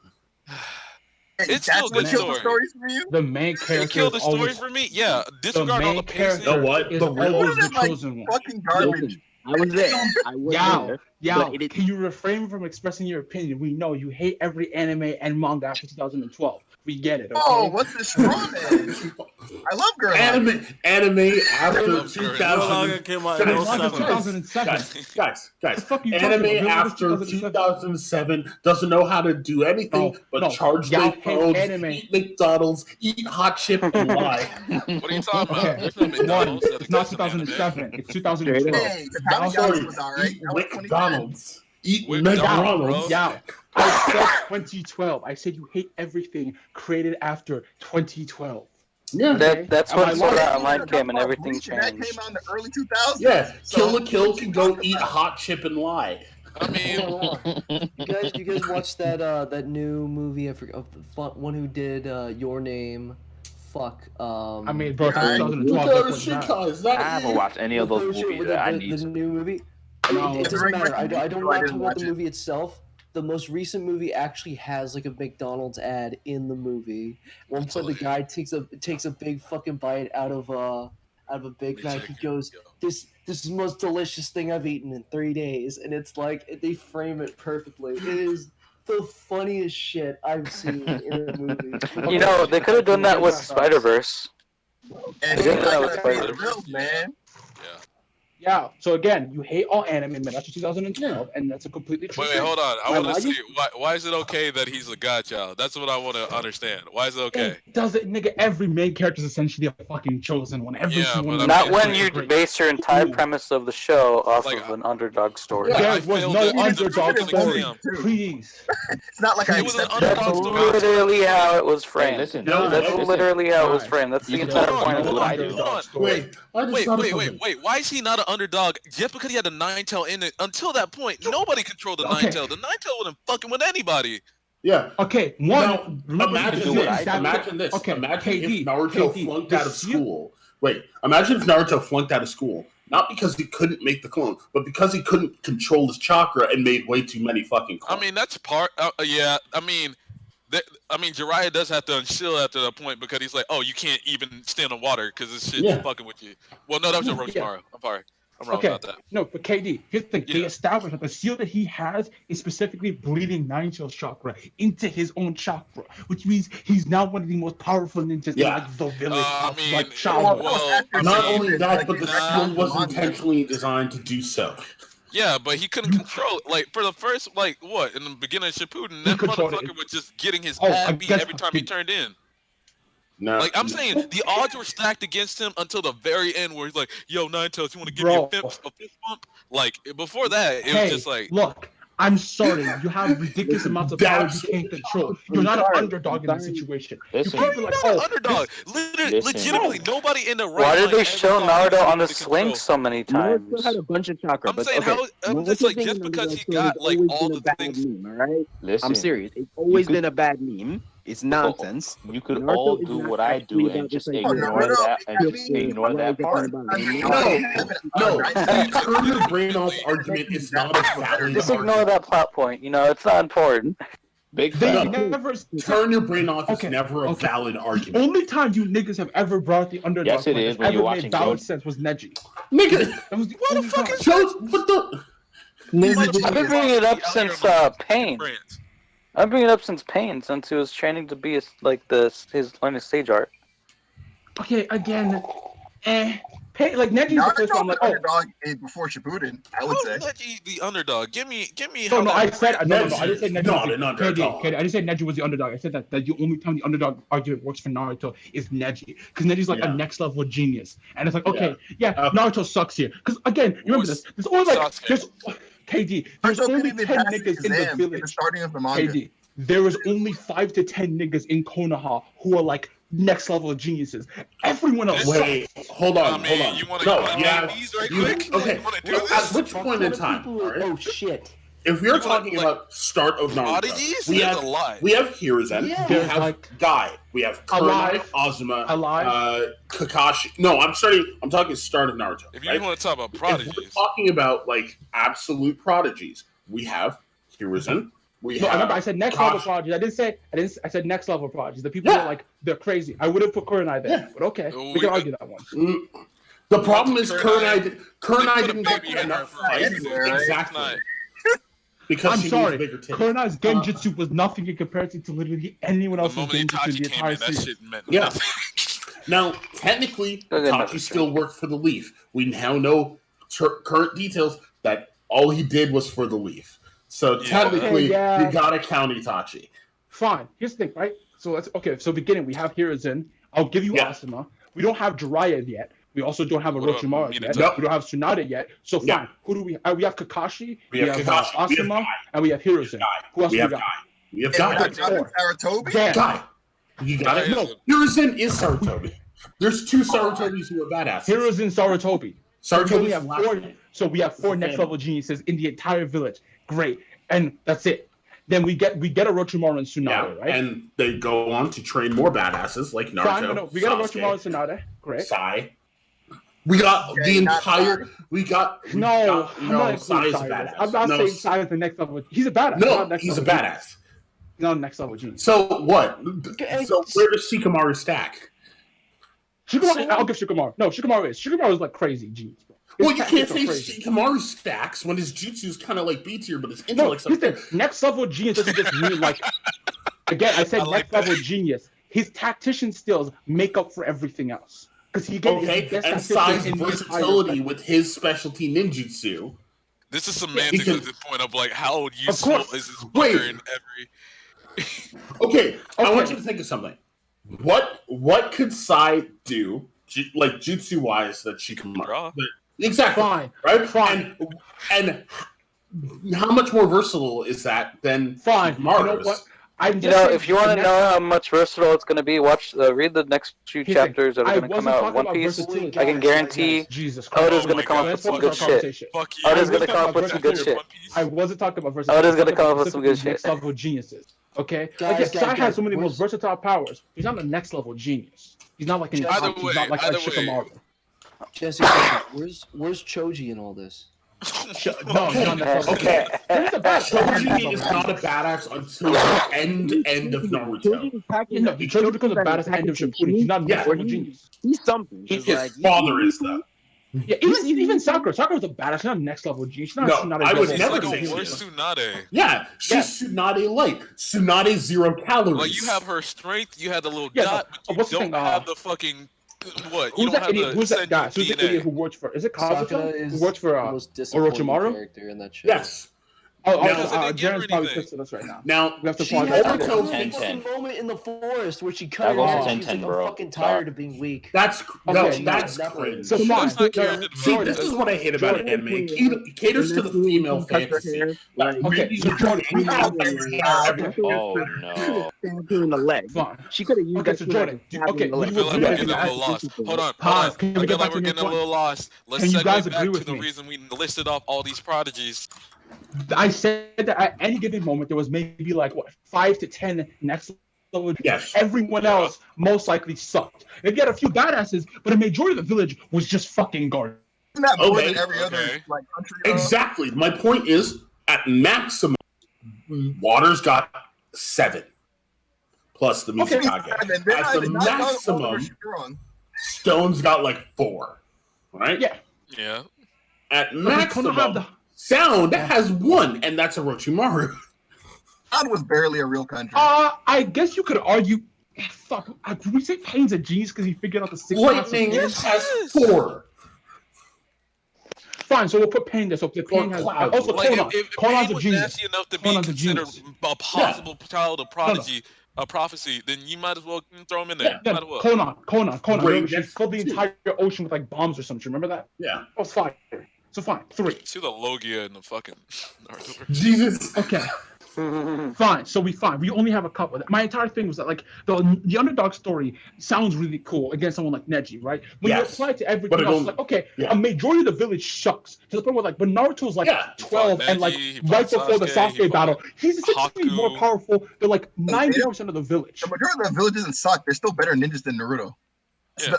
It's That's still a what good killed the story. stories for you? The main It character killed the is story always for me. Yeah, the disregard all main the pacing. You know character what? is The always real- the Like, chosen one. Fucking garbage. Listen, I was there. I was Yao. there. Yeah, can you refrain from expressing your opinion? We know you hate every anime and manga after 2012. We get it, okay? Oh, what's the straw man? I love girl. Anime after 2000 came out in 2007. Guys. Anime after 2007 doesn't know how to do anything but charge their phones, eat McDonald's, eat hot chip, and lie. What are you talking about? There's no One, McDonald's that it's not exists in anime. 2007. It's 2012. Hey, the Tommy Johnson was alright. Eat McDonald's. Eat McDonald's, McDonald's. Yeah. I said 2012. I said you hate everything created after 2012. Yeah, that's when Sword Art Online That came and everything That changed. came out in the early 2000s. Yeah, So, Kill la Kill can go eat hot chip and lie. I mean, you guys watched that new movie? I forgot the one who did Your Name. Fuck. I mean, bro, 2012. I haven't watched any of those movies. I need the new movie. No, It doesn't matter. I don't want to talk about watch the it. movie itself. The most recent movie actually has like a McDonald's ad in the movie. One point, the guy takes a big fucking bite out of a Big Mac. He goes, "This is the most delicious thing I've eaten in 3 days," and it's like they frame it perfectly. It is the funniest shit I've seen in a movie. You know, they could have done that with Spider-Verse. And They did that with it's like, Spider-Verse. man. Yeah. So again, you hate all anime, man. That's 2012, and that's a completely true. wait, hold on. I want Why to you- see why is it okay that he's a godchild? That's what I want to understand. Why is it okay? It does it, nigga? Every main character is essentially a fucking chosen one. Every Yeah, single but one. Not mean, when it's you great. base your entire premise of the show off Like, of an underdog story. Yeah, I There was failed no it. underdog It's story. exam. Please. It's not like I It was an accepted That's underdog story. literally how it was framed. Hey, listen. That's listen. literally how it was framed. That's the You entire can point of do the what I do. Hold on. Wait, I just thought of something. Wait. Why is he not an underdog? Just because he had a 9-tail in it, until that point, nobody controlled the Okay. 9-tail. The 9-tail wasn't fucking with anybody. Yeah. Okay, Now, one. imagine this. Okay, Imagine KD, if Naruto KD, flunked the out of seal- school. Wait, imagine if Naruto flunked out of school. Not because he couldn't make the clone, but because he couldn't control his chakra and made way too many fucking I clones. mean, that's part. Yeah, I mean, Jiraiya does have to unchill after that point because he's like, oh, you can't even stand on water because this shit's fucking with you. Well, no, that was Orochimaru. I'm sorry. I'm wrong about that. No, but KD, here's the thing. They established that the seal that he has is specifically bleeding Nine-Tail chakra into his own chakra, which means he's now one of the most powerful ninjas in like the village of like childhood. well, Not only that, but the seal was intentionally designed to do so. Yeah, but he couldn't control it. Like, for the first, in the beginning of Shippuden, that controlled motherfucker it. was just getting his Oh, ass I beat guess- every time he turned in. No. Like, I'm saying, the odds were stacked against him until the very end where he's like, yo, Nine-Tails, you want to give me a fist bump? Like, before that, it was just like... Look, I'm sorry. You have ridiculous amounts of power you can't control. You're not an underdog in this situation. Listen. You can't be like, You're not an underdog. Legitimately, nobody in the right Why did mind they ever show thought he Naruto was on the under swing control. so many Naruto times? had a bunch of chakra, I'm but saying, okay. I'm just like, just because he got, like, all the things... Meme, all right? Listen. I'm serious. It's always been a bad meme. It's nonsense. You could Naruto all is do not what I actually do about and this just idea. ignore that and just ignore that part. No, the turn your brain off argument is not a valid Just ignore argument. that plot point. You know, it's not important. Big They fan. never Turn your brain off is never a valid The argument. only time you niggas have ever brought the underdog Yes, it point is that when you're ever watching made valid Joe- sense was Neji. Nigga, That was the What the only fuck time. is Joe, what the? I've been bringing it up since Pain. I've been bringing it up since Pain, since he was training to be his learning stage art. Okay, again, like Neji's the first one. I'm like, oh, underdog before Shippuden, I would say. Neji the underdog? Give me. no, how I that- said no. I didn't say Neji Not was an the underdog. KD, I didn't say Neji was the underdog. I said that the only time the underdog argument works for Naruto is Neji, because Neji's like a next level genius, and it's like, okay, Naruto sucks here, because again, remember this. There's only like there's KD. There's Naruto only couldn't even 10 pass the niggas in the exam in the village. starting of the manga. KD. There is only 5 to 10 niggas in Konoha who are like next level geniuses. Everyone else. Wait, hold on. You want to yeah, name these right you- quick? okay. You want to do At this? which point in time? People all are, right? oh shit. If we are You wanna, talking about start of Prodigies? Naruto, we There's have a lot. we have Hiruzen, Yeah. we There's have like- Guy, we have Kurenai, Alive. Azuma, Alive. Kakashi. No, I'm talking start of Naruto. If you right? want to talk about If we're prodigies, talking about like absolute prodigies, we have Hiruzen. We No, I have remember I said next level Kakashi. prodigies. I said next level prodigies. The people who are like they're crazy. I would have put Kurenai there, but okay, we can argue that one. The problem is Kurenai Kurenai didn't put a get baby in enough her fights. anywhere, right? Exactly. Because I'm she sorry, needs bigger titties. Kurena's genjutsu was nothing in comparison to literally anyone else's genjutsu in the entire series. Yeah. Now, technically, Itachi still worked for the Leaf. We now know current details that all he did was for the Leaf. So technically, you gotta count Itachi. Fine. Here's the thing, right? So so beginning, we have Hiruzen. I'll give you Asuma. We don't have Jiraiya yet. We also don't have Orochimaru yet. Nope. We don't have Tsunade yet. So fine. Who do we have? We have Kakashi. We have Asuma, and we have Hiruzen. Who else we we have got? Guy. We have Guy. Sarutobi? Guy. You got it. No, Hiruzen is Sarutobi. There's two Sarutobis who are badasses. Hiruzen, Sarutobi. Sarutobi. So we have four next level geniuses in the entire village. Great, and that's it. Then we get Orochimaru and Tsunade, right? And they go on to train more badasses like Naruto. Fine, no, we got Orochimaru and Tsunade. Great. Sai. We got the entire. We got. No, Sai is a badass. I'm not saying Sai is the next level. He's a badass. No, he's a badass. Not next level genius. So what? So where does Shikamaru stack? I'll give Shikamaru. No, Shikamaru is like crazy genius, bro. Well, you can't say Shikamaru stacks when his jutsu is kind of like B tier, but his intellect's up there. Next level genius doesn't just mean like. Again, I said next level genius. His tactician skills make up for everything else. Because he gets and Sai's versatility with his specialty ninjutsu. This is semantics at this point of like how useful is this fucker in every. Okay, I want you to think of something. What could Sai do, like jutsu wise, that Shikamaru? Exactly. Fine. Right. Fine. And how much more versatile is that than Shikamaru's? You know what? If you want to know how much versatile it's going to be, read the next few chapters that are going to come out in One Piece. I can guarantee Oda's going to come up with some good shit. Oda's going to come up with some good shit. I wasn't talking about versatility. Oda's going to come up with some good shit. Next level geniuses. Okay? Sai has so many most versatile powers. He's not a next level genius. He's not like an he's not like Shikamaru. Jesse, where's Choji in all this? No, okay. Choji is not a badass until the end of Naruto. No, Choji becomes a badass at the end of Shippuden. He's not a next level genius. He's something. His father is though. Yeah, even Sakura. Sakura's a badass. She's not next level G. She's not. No, I would never say Where's Tsunade? Yeah, she's Tsunade light. Tsunade 0 calories. Like you have her strength, you had the little dot, but you don't have the fucking what? Who's that idiot? Who's that guy? Who's the idiot who works for? Is it Kazuto? Who works for Orochimaru? Character in that show. Yes. Jaren's probably pissed at us right now. Now we have to she had a moment in the forest where she cut her off. She's like, I'm fucking tired of being weak. That's cringe. So fine. See, this is what I hate about anime. It caters to the female fantasy. Okay, so Jordan, oh no. In the leg. She could have used that. So Jordan, okay, I feel like we're getting a little lost. Hold on. I feel like we're getting a little lost. Let's segue back to the reason we listed off all these prodigies. I said that at any given moment there was maybe like 5 to 10 next level. Yes. Everyone else most likely sucked. They get a few badasses, but a majority of the village was just fucking garbage. Isn't that more than every other like country? Exactly. My point is, at maximum, Water's got 7 plus the Mizukage. At the maximum, Stone's got like 4. Right? Yeah. At maximum. Sound has 1, and that's Orochimaru. Sound was barely a real country. I guess you could argue. Fuck, could we say Pain's a genius because he figured out the 6 Lightning has 4. Fine, so we'll put Pain there. So Pain has also Konan's a genius. Nasty enough to be considered a possible child of prodigy. A prophecy, then you might as well throw him in there. Yeah, Konan. Remember, she filled the entire ocean with like bombs or something. Remember that? Yeah. That was fire. So fine, 3. See the Logia in the fucking Naruto. Jesus. Okay. Fine. So we only have a couple. My entire thing was that like the underdog story sounds really cool against someone like Neji, right? When you apply it to everything else, like okay, a majority of the village shucks to the point where like, but Naruto's like 12 and like right before the Sasuke battle, he's essentially more powerful than like 90% of the village. The majority of the village doesn't suck. They're still better ninjas than Naruto.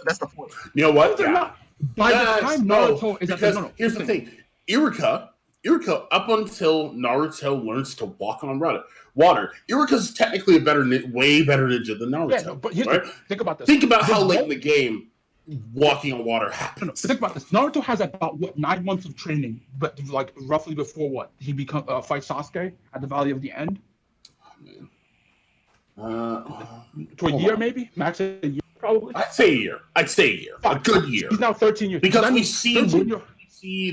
That's the point. You know what? They're not. By the time Naruto is at here's the thing. Iruka, up until Naruto learns to walk on water, Iruka's technically way better ninja than Naruto. Yeah, but right? Think about this. Think about how late in the game walking on water happens. Think about this. Naruto has about 9 months of training, but like roughly before what he fight Sasuke at the Valley of the End. To a year, maybe max a year, probably. I'd say a year. A good year. He's now 13 years because we see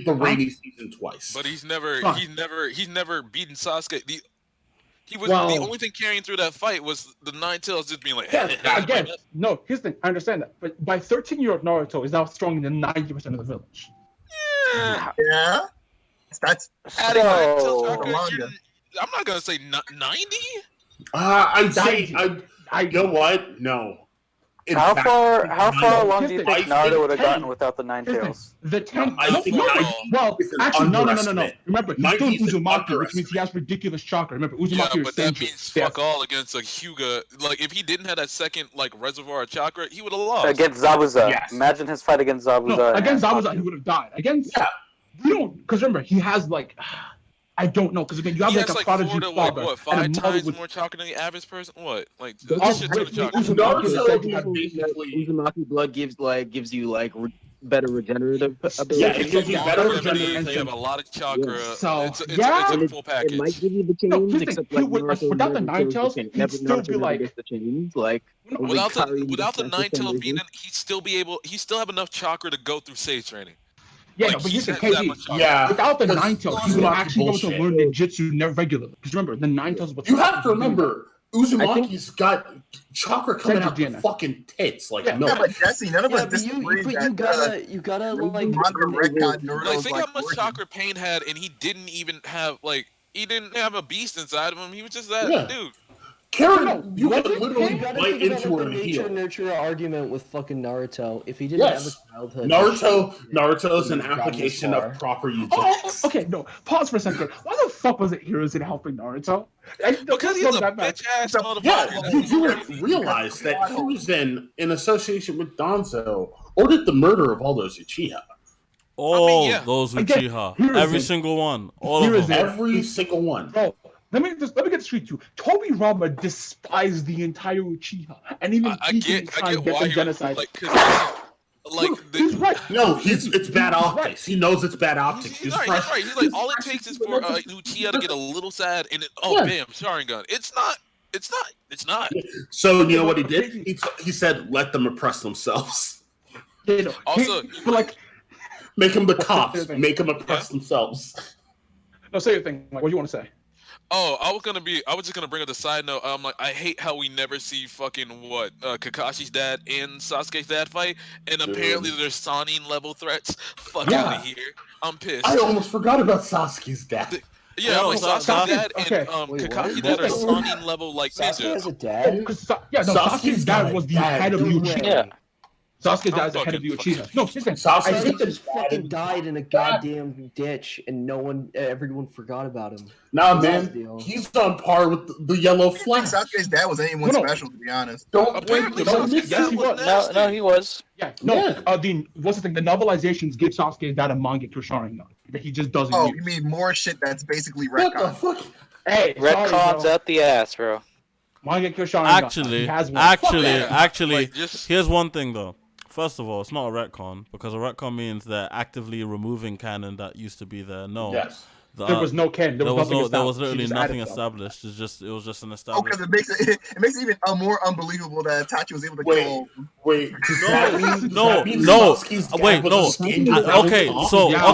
the rainy season twice. But he's never beaten Sasuke. The only thing carrying through that fight was the Nine Tails just being like. Again, no. Here's the thing. I understand that, but by 13-year-old Naruto is now stronger than 90% of the village. Yeah. That's adding Nine Tails chakra. I'm not gonna say 90. I'd say you know what? No. How far along do you think Naruto would have gotten without the Nine Tails? The 10. No. Remember, he's still Uzumaki, which means he has ridiculous chakra. Remember, Uzumaki but that means fuck all against a Hyuga. Like, if he didn't have that second reservoir of chakra, he would have lost. Against Zabuza. Yes. Imagine his fight against Zabuza. No, against Zabuza, he would have died. Because remember, he has I don't know, because again, you have a prodigy father. What, 5 times more chakra than the average person? What? Like, Uzumaki blood gives you better regenerative ability. Yeah, it gives you better regenerative. They have a lot of chakra. So, it's a full package. It might give you the chains, except without the Nine Tails, he'd still be the chains. Without the Nine Tails being in, he'd still have enough chakra to go through Sage training. Yeah, but here's the KD. Yeah. Without the Nine Tails, he would actually go to learn ninjutsu regularly. Because remember, the Nine Tails. You have to remember, Uzumaki's got chakra coming out the fucking tits like milk. Yeah, but Jesse, none of us disagree that you gotta think how much chakra Pain had, and he didn't even have he didn't have a beast inside of him. He was just that dude. Karen, you could literally bite into her and heal. Nature argument with fucking Naruto. If he didn't have a childhood, Naruto's an application of proper eugenics. Okay, no. Pause for a second. Why the fuck was it Hiruzen helping Naruto? Because he's a bitch ass motherfucker. Yeah, you would realize that Hiruzen, in association with Danzo, ordered the murder of all those Uchiha. Those Uchiha, every single one, all of them, every single one. Bro, let me get straight to you. Toby Rama despised the entire Uchiha, and even I get why he genocide. He's right. No, it's bad optics. He knows it's bad optics. He's right. He's like, all it takes is for Uchiha to get a little sad, and bam, Sharingan. It's not. So you know what he did? He said, "Let them oppress themselves." Also, make them the cops. Make them oppress themselves. No, say your thing. What do you want to say? Oh, I was just gonna bring up the side note. I hate how we never see fucking Kakashi's dad and Sasuke's dad fight, and apparently there's Sannin level threats. Fuck out of here! I'm pissed. I almost forgot about Sasuke's dad. Sasuke's dad and Kakashi's dad are Sannin level ninja. Sasuke has a dad. Sasuke's dad was the head of the Uchiha. Yeah. Sasuke's dad is the head of the Uchiha. No, Sasuke just fucking died in a goddamn ditch, and everyone forgot about him. Nah, man, he's on par with the yellow flag. Sasuke's dad was anyone special, to be honest. No, he was. Yeah, no. What's the thing? The novelizations give Sasuke's dad a Mangekyo Sharingan that he just doesn't use. You mean more shit that's basically retcon? What the fuck? Hey, retcon's up the ass, bro. Mangekyo Sharingan. Actually, here's one thing though. First of all, it's not a retcon, because a retcon means they're actively removing canon that used to be there. No. Yes. There was no canon. There was literally nothing established. It was just an established. Because it makes it even more unbelievable that Itachi was able to kill. Wait. No.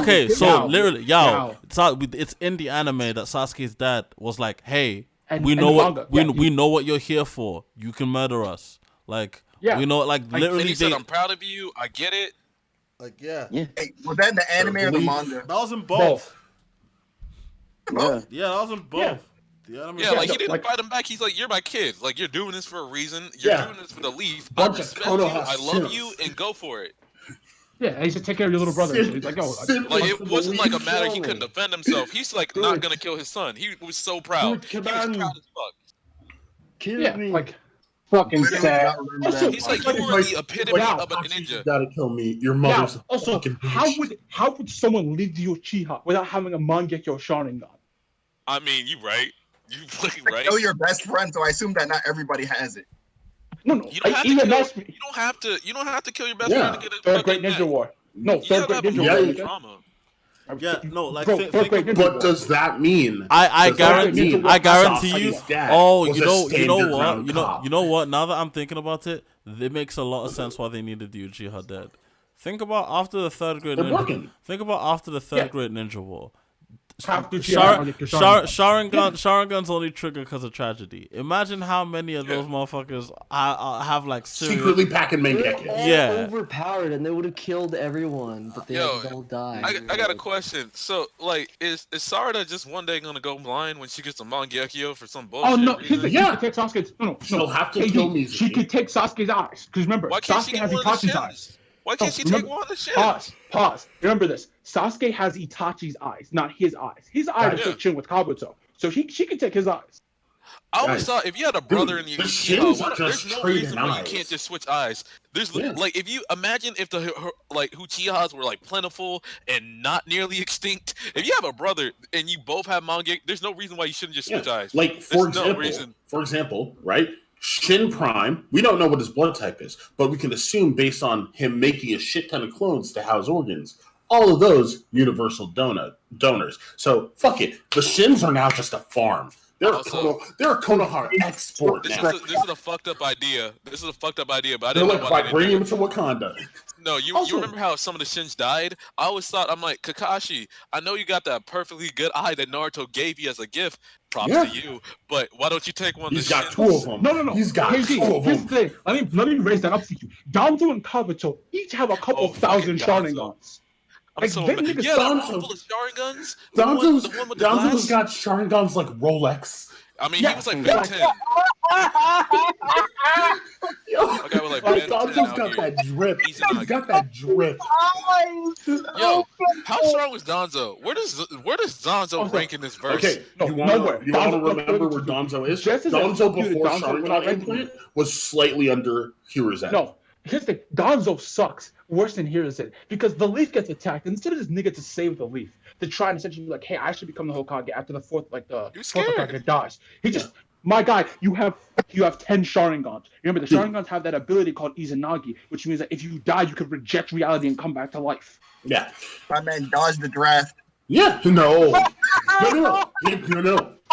Okay. So literally, it's in the anime that Sasuke's dad was like, "Hey, we know what you're here for. You can murder us." We know, literally. And he said, "I'm proud of you. I get it." Hey, was that in the anime or the manga? That was in both. Both. Yeah, that was in both. He didn't fight him back. He's like, "You're my kid. Like, you're doing this for a reason. You're doing this for the leaf. I respect you. I love you, and go for it." Yeah, he said, "Take care of your little brother." So he's like, it wasn't like a matter he couldn't defend himself. He's like not gonna kill his son. He was so proud. He was proud as fuck. Kill me. Fucking sad. He's like, you were the epitome of a ninja. You gotta kill me. Your mother's also, fucking bitch. How would someone leave the Uchiha without having a Mangekyo Sharingan? I mean, you right. You fucking right. I know your best friend, so I assume that not everybody has it. No. You don't have to Even kill. that's You don't have to. You don't have to kill your best Yeah. friend to get a Third fucking Great Ninja neck. War. No, You Third gotta Great have a Ninja little War. Yeah. trauma. Yeah, no, like Bro, think Third Great Ninja War. But does that mean? I does that guarantee mean I guarantee you. Sasuke's dad Oh, was you a know stand your what? ground cop? You know what? Now that I'm thinking about it, it makes a lot of sense why they needed Uchiha dead. Think about after the third grade They're ninja. working. Think about after the third grade ninja war. Sharingan. Sharingan's only triggered because of tragedy. Imagine how many of those motherfuckers have like serious... secretly packing Mangekyo. Yeah, overpowered, and they would have killed everyone, but they had to all die. I got a question. So, like, is Sarada just one day gonna go blind when she gets a Mangekyo for some bullshit? Oh no, reason? she could take Sasuke's. No, She'll have to kill Mizuki. She could take Sasuke's eyes. Because remember, Why can't she Sasuke get has one of the Itachi's shins? eyes. Why can't she remember, take one of the shins? Pause. Remember this. Sasuke has Itachi's eyes, not his eyes. His eyes are chin with Kabuto, so she can take his eyes. I always thought if you had a brother in your the shins are there's just no trading reason why you eyes. can't just switch eyes. There's like if you imagine if the like Uchihas were like plentiful and not nearly extinct. If you have a brother and you both have Mangekyo, there's no reason why you shouldn't just switch eyes. Like for example, right? Shin Prime, we don't know what his blood type is, but we can assume based on him making a shit ton of clones to house organs, all of those universal donors. So fuck it. The Shins are now just a farm. They're a Konohara export This now. is a fucked up idea. This is a fucked up idea, but I They're didn't like, know why bring him to Wakanda. No, you remember how some of the Shins died? I always thought, I'm like, Kakashi, I know you got that perfectly good eye that Naruto gave you as a gift. Props to you, but why don't you take one of the He's got Shins? two of them. No. He's got KG, two of here's them. the thing. Let me raise that up to you. Danzo and Kabuto each have a couple thousand Sharingans. I'm so mad. Yeah, that one full of Sharingans. Danzo's got Sharingans like Rolex. I mean, he was like Ben 10. Okay, well, like Danzo's got that drip. He's got that drip. Yo, how strong was Danzo? Where does Danzo rank in this verse? Okay, you want to remember where Danzo is? Danzo before Sharingan implant was slightly under Hiruzen. No, here's the thing. Danzo sucks worse than Hiruzen because the Leaf gets attacked. Instead of this nigga to save the Leaf, to try and essentially be like, hey, I should become the Hokage after the fourth Hokage dies. He just, my guy, you have 10 Sharingans. Remember, the Sharingans have that ability called Izanagi, which means that if you die, you can reject reality and come back to life. Yeah. My man dodged the draft. Yeah, no.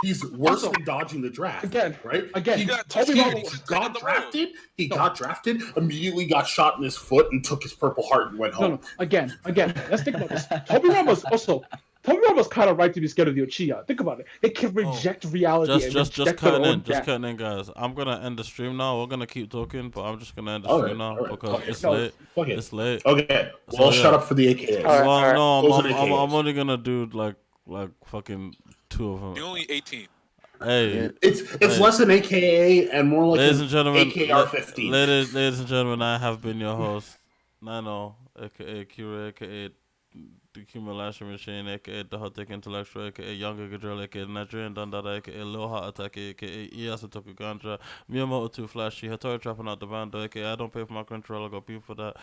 He's worse than dodging the draft. Again, right? He got drafted. He got drafted, immediately got shot in his foot, and took his purple heart and went home. No. Again. Let's think about this. Toby was kind of right to be scared of the Uchiha. Think about it. They can reject reality. Just cutting in, guys. I'm gonna end the stream now. We're gonna keep talking, but I'm just gonna end the stream now because it's late. It's late. Okay. Well, shut up for the AKAs. I'm only gonna do like fucking 2 of them. You're only 18. Hey, it's less than AKA and more like ladies and gentlemen, AKR 15. Ladies and gentlemen, I have been your host, Nano, aka Kira, aka the Human Lashing Machine, aka the Hot Tech Intellectual, aka Younger Gadrill, aka Nigerian Dandada, aka Lil Hot Attack, aka Iyasa Tokugandra, Miyamoto 2 Flashy, Hattori dropping out the band, aka I don't pay for my controller, I got people for that.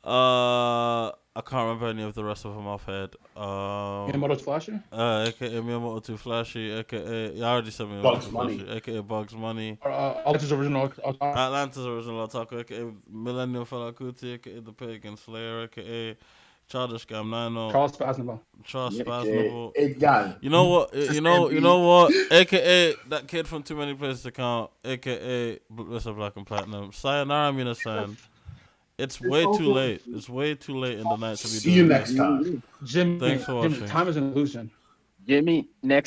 I can't remember any of the rest of them off head. Miyamoto Flashy? AKA Miyamoto 2 Flashy, aka I already said Miyamoto Bugs Flashy, Money. aka Bugs Money. Atlanta's original Otaku, aka Millennial Fella Kuti, aka The Pagan Slayer, aka Childish Gam Nano. Charles Spasnoval. You know what? You know what? AKA that kid from Too Many Places to Count, aka Mr. Black and Platinum. Sayonara Minasan. It's way too late. It's way too late in the night to be doing See you next time. Jimmy, thanks for watching. Time is an illusion. Jimmy, next